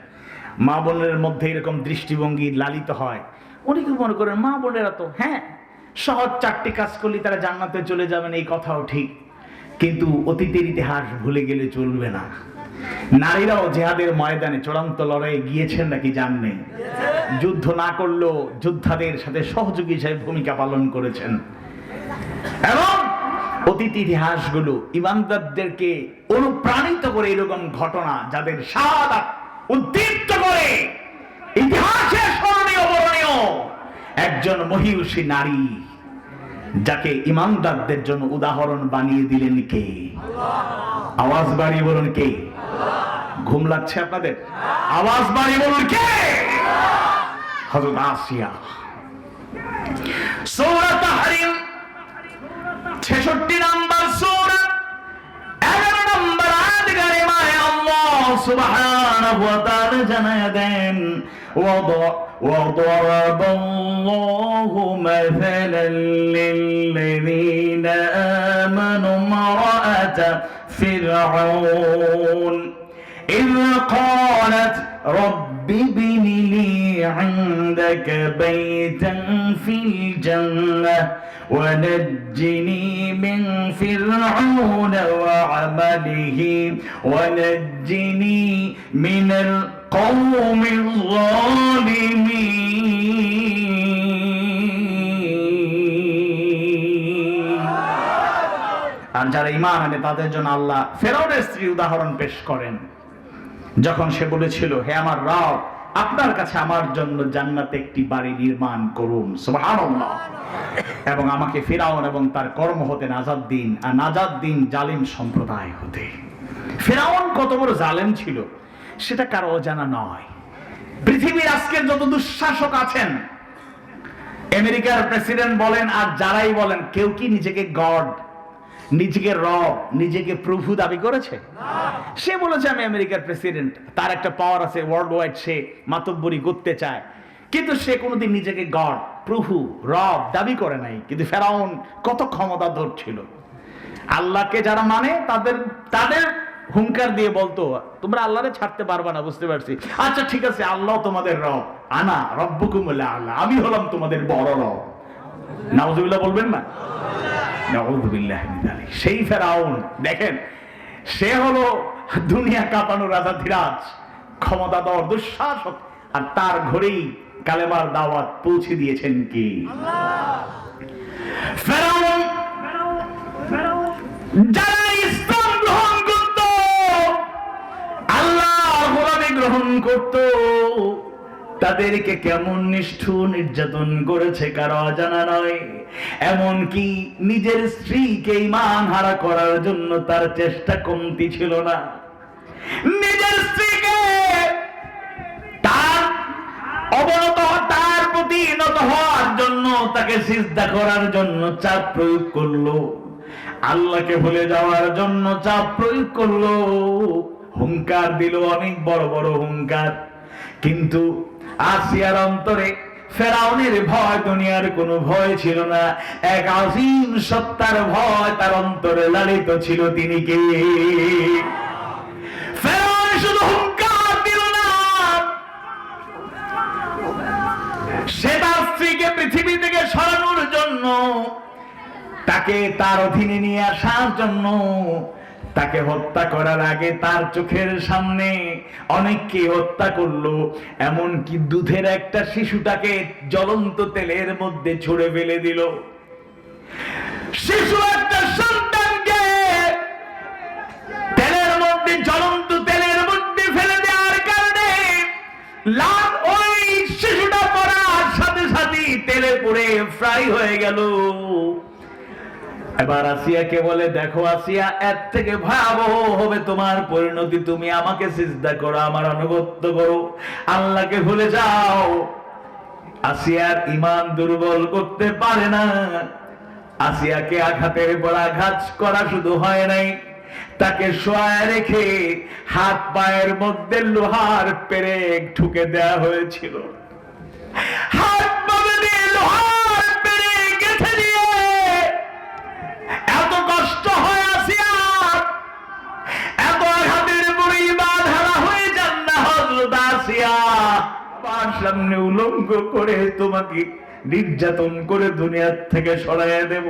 মা বোনের মধ্যে এরকম দৃষ্টিভঙ্গি লালিত হয়। অনেকে মনে করেন মা বোনেরা তো হ্যাঁ সহজ 4টি কাজ করলে তারা জান্নাতে চলে যাবেন, এই কথাও ঠিক, কিন্তু অতীতের ইতিহাস ভুলে গেলে চলবে না। নারীরাও জিহাদের ময়দানে চূড়ান্ত লড়াইয়ে গিয়েছেন নাকি জাননি, যুদ্ধ না করলেও যোদ্ধাদের সাথে সহযোগী হিসেবে ভূমিকা পালন করেছেন। এবং অতীত ইতিহাসগুলো ইমানদারদেরকে অনুপ্রাণিত করে এরকম ঘটনা যাদের শাহাদাত উদ্দীপ্ত করে ইতিহাসে স্মরণীয় বরণীয় একজন মহিষী নারী, যাকে ইমানদারদের জন্য উদাহরণ বানিয়ে দিলেন কে? আওয়াজ বাড়িয়ে বলুন কে? ঘুম লাগছে আপনাদের? আওয়াজ বাড়িয়ে বলুন কে? হযরত আসিয়া। সূরা তাহরিম 66 নম্বর সূরা 11 নম্বর আয়াত কারিমায় আল্লাহ সুবহানাহু ওয়া তাআলা জানায়া দেন, وضرب الله مثلا للذين آمنوا امرأة فرعون إذ قالت رب ابن لي عندك بيتا في الجنة ونجني من فرعون وعمله ونجني من القوم الظالمين. আর যারা ঈমান আনে তাদের জন্য আল্লাহ ফেরাউনের স্ত্রী উদাহরণ পেশ করেন, যখন সে বলেছিল, হে আমার রব, আপনার কাছে আমার জন্য জান্নাতে একটি বাড়ি নির্মাণ করুন, সুবহানাল্লাহ, এবং আমাকে ফিরাউন এবং তার কর্ম হতে নাজাত দিন, আর নাজাত দিন জালিম সম্প্রদায় হতে। ফিরাউন কত বড় জালেম ছিল সেটা কারো অজানা নয়। পৃথিবীর আজকের যত দুঃশাসক আছেন, আমেরিকার প্রেসিডেন্ট বলেন আর যারাই বলেন, কেউ কি নিজেকে গড, নিজেকে রব, নিজেকে প্রভু দাবি করেছে? সে বলেছে আমি আমেরিকার প্রেসিডেন্ট, তার একটা পাওয়ার আছে ওয়ার্ল্ড ওয়াইড, সে মাতব্বরি করতে চায়, কিন্তু সে কোনোদিন নিজেকে গড, প্রভু, রব দাবি করে নাই। কিন্তু ফেরাউন কত ক্ষমতাধর ছিল। আল্লাহকে যারা মানে তাদের হুঙ্কার দিয়ে বলতো, তোমরা আল্লাহরে ছাড়তে পারবা না, বুঝতে পারছি, আচ্ছা ঠিক আছে, আল্লাহ তোমাদের রব, আনা রব্বুকুমুল আ'লা, আমি হলাম তোমাদের বড় রব। নাউযুবিল্লাহ বলবেন না? নাউযুবিল্লাহ মিন যালিক। সেই ফেরাউন দেখেন, সে হলো দুনিয়া কাঁপানো রাজাধিরাজ, ক্ষমতাধর দুঃশাসক, আর তার ঘরেই কালেমার দাওয়াত পৌঁছে দিয়েছেন কি? ফেরাউন যারা ইসলাম গ্রহণ করত, আল্লাহর গোলামি গ্রহণ করত, তাদেরকে কেমন নিষ্ঠুর নির্যাতন করেছে কারো অজানা নয়। এমনকি নিজের স্ত্রীকে ঈমান হারা করার জন্য তার চেষ্টা কমতি ছিল না। নিজের স্ত্রীকে তার অবনত, তার প্রতি নত হওয়ার জন্য, তাকে সিজদা করার জন্য চাপ প্রয়োগ করলো, আল্লাহকে ভুলে যাওয়ার জন্য চাপ প্রয়োগ করলো, হুঙ্কার দিল, অনেক বড় বড় হুঙ্কার। কিন্তু আসিয়ার অন্তরে ফেরাউনের ভয়, দুনিয়ার কোনো ভয় ছিল না, এক আযীম সত্তার ভয় তার অন্তরে লালিত ছিল। তিনি কে? ফেরাউন শুধু হুঙ্কার দিল না, সে তার স্ত্রীকে পৃথিবী থেকে সরানোর জন্য, তাকে তার অধীনে নিয়ে আসার জন্য, তাকে হত্যা করার আগে তার চোখের সামনে অনেককে হত্যা করলো। এমনকি দুধের একটা শিশুটাকে জ্বলন্ত তেলের মধ্যে ছুঁড়ে ফেলে দিল। শিশু একটা সন্তানকে তেলের মধ্যে, জ্বলন্ত তেলের মধ্যে ফেলে দেওয়ার কারণে ওই শিশুটা পড়ার সাথে সাথে তেলে পড়ে ফ্রাই হয়ে গেল। এবার আসিয়াকে বলে, দেখো আসিয়া, এর থেকে ভয়াবহ হবে তোমার পরিণতি, তুমি আমাকে সিজদা করো, আমার আনুগত্য করো, আল্লাহকে ভুলে যাও। আসিয়ার ঈমান দুর্বল করতে পারে না। আসিয়াকে আঘাতের পর আঘাত করা শুধু হয় নাই, তাকে শোয়ায় রেখে হাত পায়ের মধ্যে লোহার পেরেক ঠুকে দেয়া হয়েছিল। হাত পায়ে দিয়ে লোহার পেরেক গেঁথে দিয়ে এত কষ্ট হয় আসিয়ার, এত আঘাতের পরে ঈমান হারা হয়ে যান না হযরত আসিয়া, আমার সামনে উলঙ্গ করে তোমাকে নির্যাতন করে দুনিয়া থেকে সরাইয়া দেব।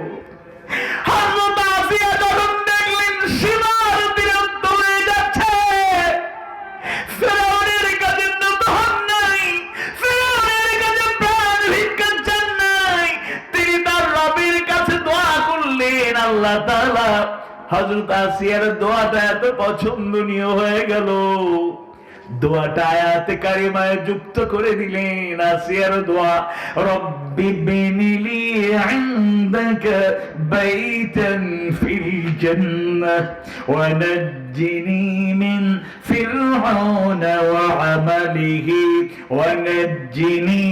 হযরত আসিয়া যখন দেখলেন সীমার বিরুদ্ধ হয়ে যাচ্ছে, ফেরাউনের কাছে নত হন নাই, ফেরাউনের কাছে প্রাণ ভিক্ষা চান নাই, তিনি তার রবের কাছে দোয়া করলেন। আল্লাহ তাআলা হযরত আসিয়ার দোয়াটা এত পছন্দনীয় হয়ে গেল, দোয়াটা আয়াতে কারিমায় যুক্ত করে দিলেন। আসিয়ার দোয়া, রব্বি বিনিলি ইনদাকা বাইতান ফিল জান্নাহ ওয়া নাজ্জিনি মিন ফিরআউনা ওয়া আমালিহি ওয়া নাজ্জিনি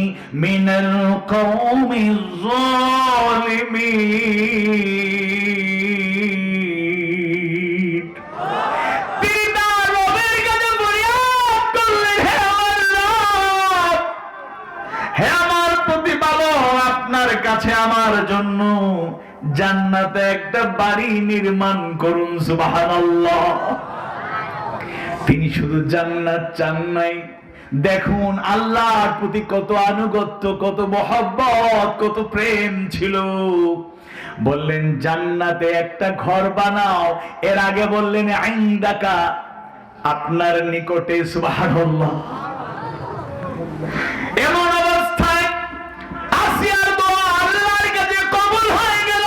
মিনাল কওমিজ জালিমিন। হে আমার প্রতিপালক, আপনার কাছে আমার জন্য জান্নাতে একটা বাড়ি নির্মাণ করুন। সুবহানাল্লাহ। তিনি শুধু জান্নাত চান নাই, দেখুন আল্লাহর প্রতি কত আনুগত্য, কত মহব্বত, কত প্রেম ছিল। বললেন জান্নাতে একটা ঘর বানাও, এর আগে বললেন ইনদাকা, আপনার নিকটে। সুবহানাল্লাহ। এমন অবস্থায় আসিয়ার দোয়া আল্লাহর কাছে কবুল হয়ে গেল।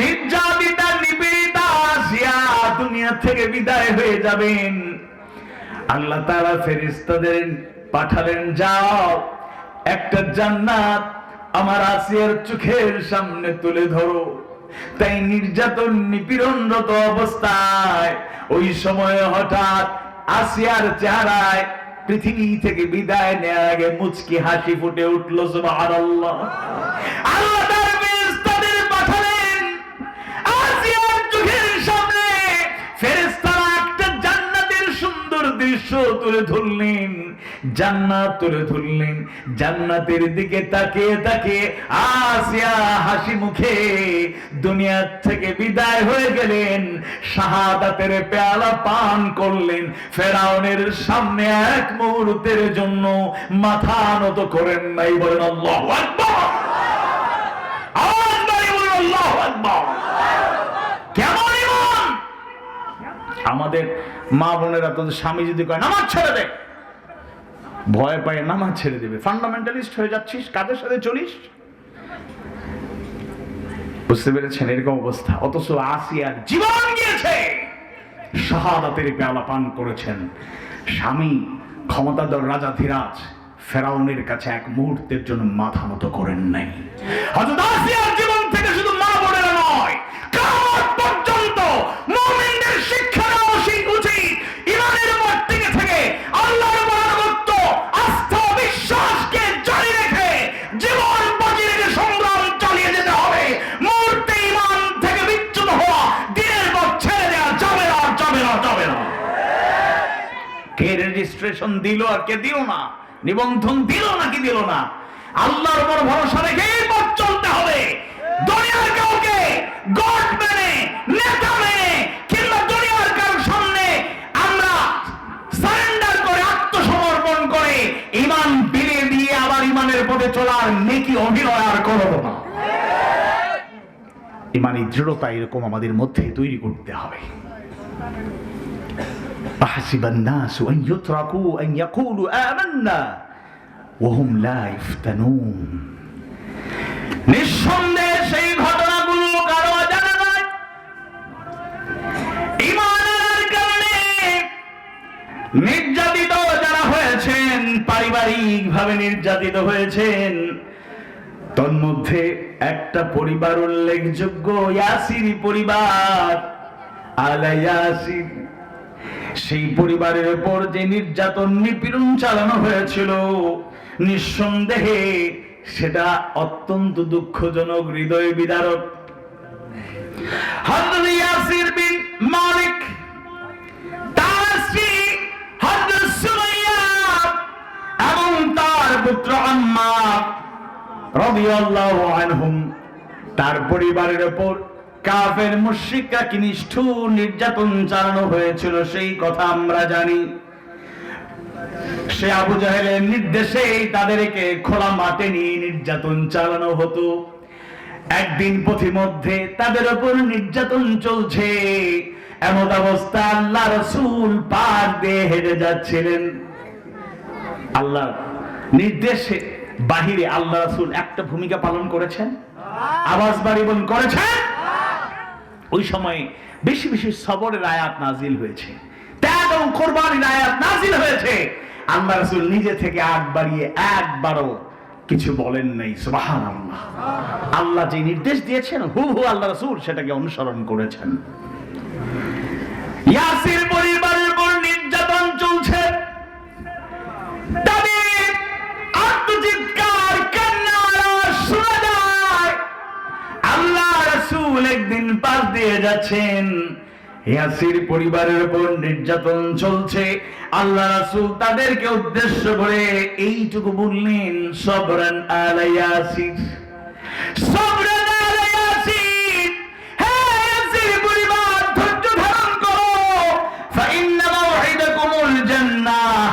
নির্যাতিতা নিপীড়িতা আসিয়া দুনিয়া থেকে বিদায় হয়ে যাবেন। আল্লাহ তাআলা ফেরেশতাদের পাঠালেন, যাও একটা জান্নাত আমার আসিয়ার চোখের সামনে তুলে ধরো। তাই নির্যাতন নিপীড়নরত অবস্থায় ওই সময় হঠাৎ আসিয়ার চেহারায় পৃথিবী থেকে বিদায় নেওয়ার আগে মুচকি হাসি ফুটে উঠল। সুবহানাল্লাহ। আল্লাহ তার ফেরেশতাদের পাঠালেন, আসিয়ার চোখের সামনে ফেরেশতারা একটা জান্নাতের সুন্দর দৃশ্য তুলে ধরলেন, জান্নাত তুলে ধরলেন। জান্নাতের দিকে তাকিয়ে তাকিয়ে আসিয়া হাসি মুখে দুনিয়া থেকে বিদায় হয়ে গেলেন। শাহাদাতের পেয়ালা পান করলেন। ফেরাউনের সামনে এক মুহূর্তের জন্য মাথা নত করেন নাই। বলেন আল্লাহু আকবার। আওয়াজ করে বলেন আল্লাহু আকবার। কেমন ঈমান! আমাদের মা বোনেরা তো স্বামী যদি কয় নামাজ ছেড়ে দে, ভয় পায় নামাজ ছেড়ে দেবে। ফান্ডামেন্টালিস্ট হয়ে যাচ্ছিস, কাদের সাথে চলিস? বুঝতে পেরেছেন? এরকম অবস্থা। অথচ আসিয়ার জীবন গিয়েছে, শাহাদাতের পেয়ালা পান করেছেন। স্বামী ক্ষমতাধর রাজা ধীরাজ ফেরাউনের কাছে এক মুহূর্তের জন্য মাথা নত করেন নাই। হযরত আসিয়ার জীবন থেকে শুধু মা বোনেরা নয়, কিয়ামত পর্যন্ত মুমিনদের শিক্ষা নেওয়া উচিত। ঈমানের উপর টিকে থেকে আল্লাহর উপর আনুগত্য, আস্থা, বিশ্বাসকে জারি রেখে জীবন বাজি রেখে সংগ্রাম চালিয়ে যেতে হবে। মুহূর্তে ঈমান থেকে বিচ্যুত হওয়া, দিনের পর ছেড়ে দেওয়া যাবে না, যাবে না, যাবে না। কে রেজিস্ট্রেশন দিল আর কে দিল না, নিবন্ধন দিল নাকি দিল না, আল্লাহর উপর ভরসা রেখে পথ চলতে হবে। দুনিয়ার কাউকে গড মেনে, নেতা মেনে কিংবা দুনিয়ার কারোর সামনে আমরা সারেন্ডার করে, আত্মসমর্পণ করে ঈমান বিলিয়ে দিয়ে আবার ঈমানের পথে চলার নেকি অভিনয় আর করব না। ঈমানি দৃঢ়তা এরকম আমাদের মধ্যে তৈরি করতে হবে। আহসিবান নাসু আন ইউতরাকু আন ইয়াকুলু আমান্না ওয়া হুম লা ইফতানুন। নিঃসন্দেহে সেই ঘটনাগুলো কারো অজানা নয়। ঈমানের কারণে নির্যাতিত যারা হয়েছেন, পারিবারিকভাবে নির্যাতিত হয়েছেন, তন্মধ্যে একটা পরিবার উল্লেখযোগ্য, ইয়াসির পরিবার, আলা ইয়াসির। সেই পরিবারের উপর যে নির্যাতন নিপীড়ন চালানো হয়েছিল, নিঃসন্দেহে সেটা অত্যন্ত দুঃখজনক, হৃদয় বিদারক। হযরত ইয়াসির বিন মালিক, তার স্ত্রী হযরত সুমাইয়া এবং তার পুত্র আম্মার রাদিয়াল্লাহু আনহুম, তার পরিবারের উপর কাফের মুশরিকরা কি নিষ্ঠুর নির্যাতন চালানো হয়েছিল সেই কথা আমরা জানি। সে আবু জাহেলের নির্দেশে তাদেরকে খোলা মাঠে নিয়ে নির্যাতন চালানো হতো। একদিন পথিমধ্যে তাদের উপর নির্যাতন চলছে, এমন অবস্থা আল্লাহ রাসূল পার দিয়ে হেঁটে যাচ্ছিলেন। আল্লাহর নির্দেশে বাহিরে আল্লাহ রাসূল একটা ভূমিকা পালন করেছেন, আওয়াজ বাড়িয়ে করেছেন। ওই সময় বেশি বেশি সবরের আয়াত নাজিল হয়েছে, ত্যাগ এবং কোরবানির আয়াত নাযিল হয়েছে, আল্লাহ রাসূল নিজে থেকে আগ বাড়িয়ে একবারও কিছু বলেন নাই। সুবহানাল্লাহ। আল্লাহ যে নির্দেশ দিয়েছেন হুবহু আল্লাহ রাসূল সেটাকে অনুসরণ করেছেন। ইয়াসির পরিবারের উপর নির্যাতন চলছে, তাদের আর্তচিৎকার কান্না শোনা যায়। আল্লাহ রাসূল একদিন পাশ দিয়ে যাচ্ছেন, ইয়াসির পরিবারের উপর নির্যাতন চলছে। আল্লাহ রাসূল তাদেরকে উদ্দেশ্য করে এইটুকু বললেন, সবরান আলা ইয়াসির, সবরান আলা ইয়াসির, হে ইয়াসির পরিবার ধৈর্য ধারণ করো, ফাইন্না মাওইদাকুমুল জান্নাহ,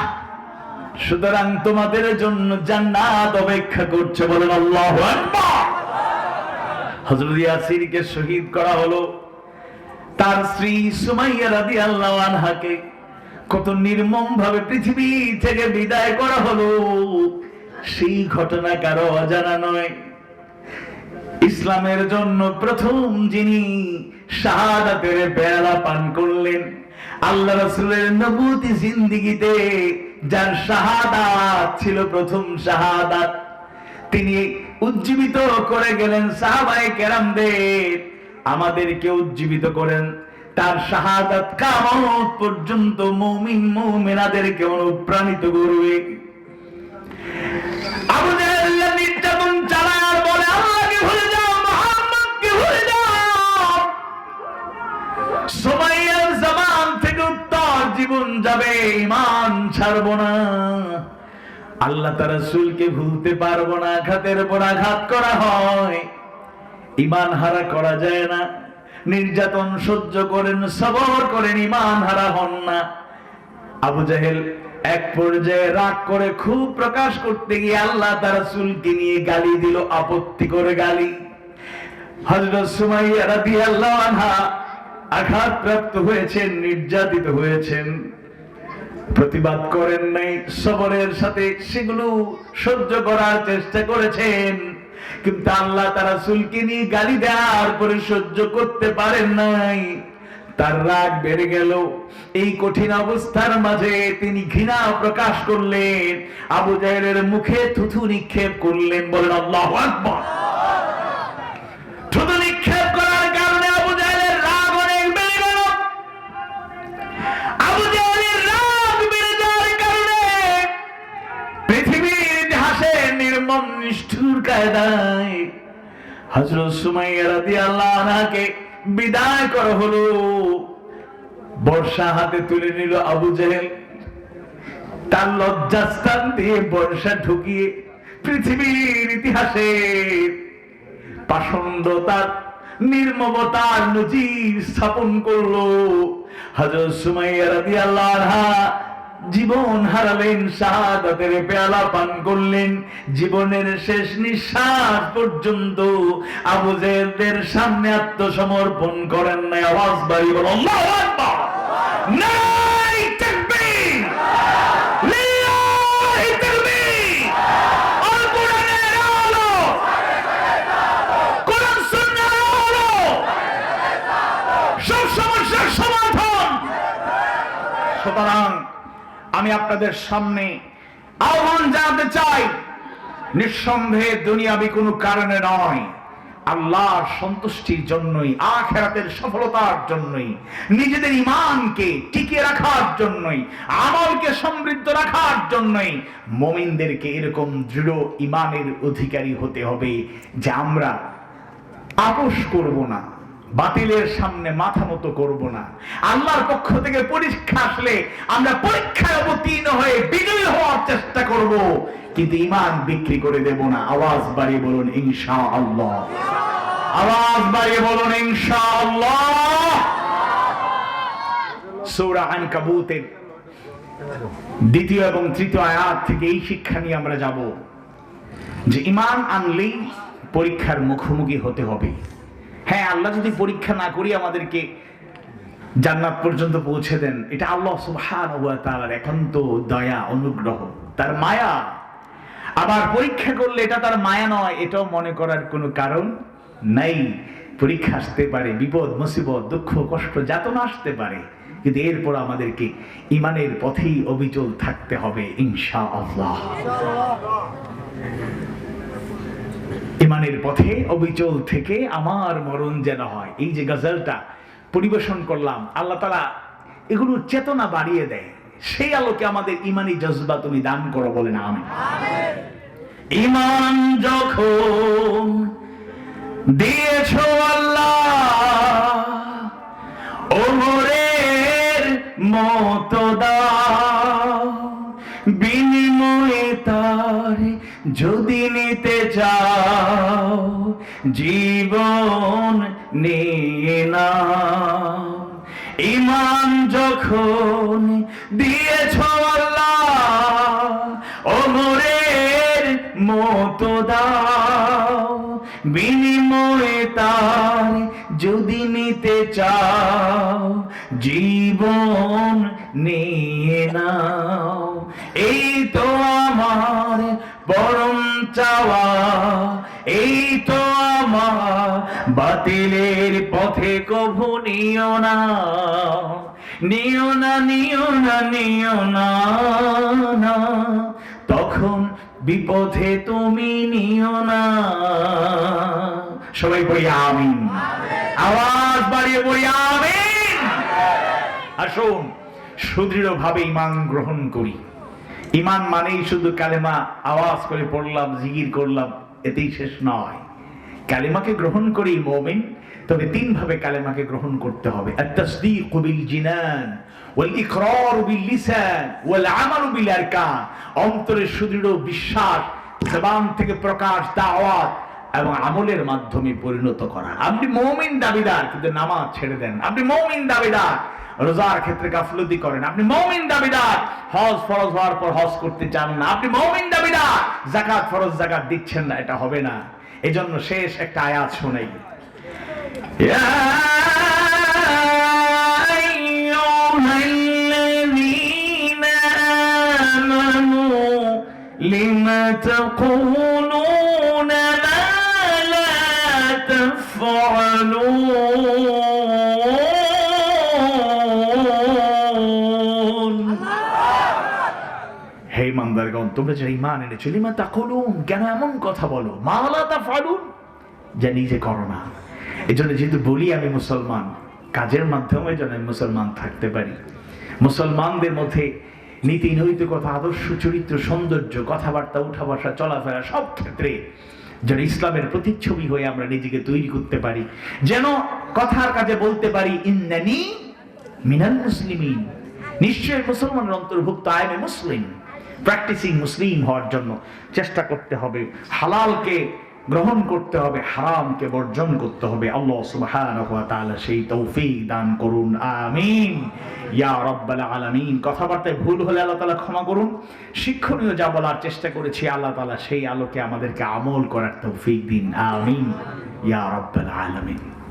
সুতরাং তোমাদের জন্য জান্নাত অপেক্ষা করছে। বলেন আল্লাহু আকবার। হযরত ইয়াসিরকে শহীদ করা হলো, তার স্ত্রী সুমাইয়া রাদিয়াল্লাহু আনহাকে কত নির্মম ভাবে পৃথিবী থেকে বিদায় করা হলো, সেই ঘটনা কারো অজানা নয়। ইসলামের জন্য প্রথম যিনি শাহাদাতের পেয়ালা পান করলেন, আল্লাহ রাসূলের নবুয়তি জিন্দেগিতে যার শাহাদাত ছিল প্রথম শাহাদাত, তিনি উজ্জীবিত করে গেলেন সাহাবায়ে কেরামদের। আমাদেরকে উজ্জীবিত করেন, তার শাহাদাত কিয়ামত পর্যন্ত মুমিন মুমিনাদেরকে অনুপ্রাণিত করবে। আবু জাহেল নির্যাতন চালায় আর বলে, আল্লাহকে ভুলে যাও, মুহাম্মদকে ভুলে যাও। সুমাইয়ার জবান থেকে উত্তর, জীবন যাবে, ঈমান ছাড়বো না, আল্লাহ তার রাসূলকে ভুলতে পারবো না। আঘাতের উপর আঘাত করা হয়, ঈমান হারা করা যায় না। নির্যাতন সহ্য করেন, সবর করেন, ঈমান হারা হন না। আবু জাহেল এক পর্যায়ে রাগ করে খুব প্রকাশ করতে গিয়ে আল্লাহ তার রাসূলকে নিয়ে গালি দিল, আপত্তি করে গালি। হযরত সুমাইয়া রাদিয়াল্লাহু আনহা আঘাতপ্রাপ্ত হয়েছেন, নির্যাতিত হয়েছেন, প্রতিবাদ করেন নাই, সবরের সাথে সেগুলো সহ্য করার চেষ্টা করেছেন, কিন্তু আল্লাহ তার রাসূলকে নিয়ে গালি দেওয়ার পরে সহ্য করতে পারেন নাই, তার রাগ বেড়ে গেল। এই কঠিন অবস্থার মাঝে তিনি ঘৃণা প্রকাশ করলেন, আবু জাহেলের মুখে থুথু নিক্ষেপ করলেন। বলেন আল্লাহু আকবার। থুথু নিক্ষেপ করার কারণে আবু জাহেলের রাগ অনেক বেড়ে গেল। আবু জাহেলের রাগ বেড়ে যাওয়ার কারণে পৃথিবীর ইতিহাসে নির্মম নিষ্ঠুর কায়দায় হযরত সুমাইয়া রাদিয়াল্লাহু আনহাকে বিদায় করা হলো। বর্ষা হাতে তুলে নিল আবু জাহেল, তার লজ্জাস্থান দিয়ে বর্ষা ঢুকিয়ে পৃথিবীর ইতিহাসে পাষণ্ডতার নির্মমতার নজির স্থাপন করলো। হযরত সুমাইয়া রাদিয়াল্লাহু আনহা জীবন হারালেন, শাহাদাতের পেয়ালা পান করলেন। জীবনের শেষ নিঃশ্বাস পর্যন্ত আবু জাহেলদের সামনে আত্মসমর্পণ করেন নাই। আওয়াজ বাড়িয়ে বলো আল্লাহু আকবার। নারায়ে তাকবীর, লিল্লাহি তাকবীর। আল কোরআনের আলো, কোরআন সুন্নাহর আলো, সব সমস্যার সমাধান। সুতরাং আমি আপনাদের সামনে আহ্বান জানাতে চাই, নিঃসন্দেহে দুনিয়াবি কোনো কারণে নয়, আল্লাহর সন্তুষ্টির জন্যই, আখিরাতের সফলতার জন্যই, নিজেদের ঈমানকে টিকিয়ে রাখার জন্যই, আমলকে সমৃদ্ধ রাখার জন্যই মুমিনদেরকে এরকম দৃঢ় ঈমানের অধিকারী হতে হবে যে আমরা আপোষ করব না, বাতিলের সামনে মাথা নত করব না। আল্লাহর পক্ষ থেকে পরীক্ষা আসলে আমরা পরীক্ষায় অবতীর্ণ হয়ে বিজয়ী হওয়ার চেষ্টা করব, কিন্তু ঈমান বিক্রি করে দেব না। আওয়াজ বাড়িয়ে বলুন ইনশাআল্লাহ। আওয়াজ বাড়িয়ে বলুন ইনশাআল্লাহ। সূরা আনকাবুতের 2 এবং 3 আয়াত থেকে এই শিক্ষা নিয়ে আমরা যাব যে ঈমান আনলেই পরীক্ষার মুখোমুখি হতে হবে। হ্যাঁ, আল্লাহ যদি পরীক্ষা না করি আমাদেরকে জান্নাত পর্যন্ত পৌঁছে দেন, এটা আল্লাহ সুবহানাহু ওয়া তাআলার একান্ত দয়া, অনুগ্রহ, তার মায়া। আবার পরীক্ষা করলে এটা তার মায়া নয়, এটাও মনে করার কোনো কারণ নাই। পরীক্ষা আসতে পারে, বিপদ মুসিবত দুঃখ কষ্ট যাতনা আসতে পারে, কিন্তু এরপর আমাদেরকে ইমানের পথেই অবিচল থাকতে হবে ইনশাআল্লাহ। ইমানের পথে অবিচল থেকে আমার মরণ যেন হয়। এই যে গজলটা পরিবেশন করলাম, আল্লাহ তাআলা এগুলো চেতনা বাড়িয়ে দেয়, সেই আলোকে আমাদের ইমানি জজবা তুমি দান করো, বলেন আমিন। ইমান যখন দিয়েছো আল্লাহ, ওমরের মতো দাও, বিনিময়ে তার যদি নিতে চাও, জীবন নিয়ে নাও। ইমান যখন দিয়েছো আল্লাহ, ওমরের মতো দাও, বিনিময়ে তার যদি নিতে চাও, জীবন নিয়ে নাও। এই তো আমার পরম চাওয়া, এই তো আমার, বাতিলের পথে কভু নিও না, নিও না, নিও না, নিও না, না, তখন বিপথে তুমি নিও না। সবাই বলি আমিন, আওয়াজ বাড়িয়ে বলি আমিন। আসুন সুদৃঢ় ভাবে ইমান গ্রহণ করি। ইমান মানেই শুধু কালেমা আওয়াজ করে পড়লাম, জিকির করলাম, এতেই শেষ নয়। কালেমাকে গ্রহণ করি মুমিন, তবে তিন ভাবে কালেমাকে গ্রহণ করতে হবে। আত-তাসদীকু বিল জিনান ওয়াল ইকরারু বিল লিসান ওয়াল আমালু বিল আরকান। অন্তরের সুদৃঢ় বিশ্বাস, জবান থেকে প্রকাশ, দাওয়াত এবং আমলের মাধ্যমে পরিণত করা। আপনি মুমিন দাবিদার কিন্তু নামাজ ছেড়ে দেন, আপনি মুমিন দাবিদার রোজার ক্ষেত্রে গাফলতি করেন, আপনি মুমিন দাবিদার হজ ফরজ হওয়ার পর হজ করতে চান না, আপনি মুমিন দাবিদার যাকাত ফরজ যাকাত দিচ্ছেন না, এটা হবে না। এজন্য শেষ একটা আয়াত শোনাই, ইয়া আইয়ুহাল্লাযীনা আমানু লিমা তাকুলুনা মা লা তাফআলুন। হে ইমানদারগণ, তোমরা যারা ঈমান এনেছো, লিমা তাকুলুন, কেন এমন কথা বলো, মা লা তাফআলুন, যা নিজে করো না। এজন্য যেহেতু বলি আমি মুসলমান, কাজের মাধ্যমে যেন আমি মুসলমান থাকতে পারি। মুসলমানদের মধ্যে নীতি নৈতিকতা, আদর্শ, চরিত্র, সৌন্দর্য, কথাবার্তা, উঠা বসা, চলাফেরা, সব ক্ষেত্রে যেন ইসলামের প্রতিচ্ছবি হয়ে আমরা নিজেকে তৈরি করতে পারি, যেন কথার কাজে বলতে পারি ইন্নানি মিনাল মুসলিমিন, নিশ্চয়ই মুসলমানের অন্তর্ভুক্ত, I am a Muslim. Practicing Muslim হওয়ার জন্য চেষ্টা করতে হবে, হালালকে গ্রহণ করতে হবে, হারামকে বর্জন করতে হবে। আল্লাহ সুবহানাহু ওয়া তাআলা সেই তৌফিক দান করুন, আমিন ইয়া রাব্বাল আলামিন। কথাবার্তায় ভুল হলে আল্লাহ তাআলা ক্ষমা করুন। শিক্ষণীয় যা বলার চেষ্টা করেছি, আল্লাহ তাআলা সেই আলোকে আমাদেরকে আমল করার তৌফিক দিন, আমিন ইয়া রাব্বাল আলামিন।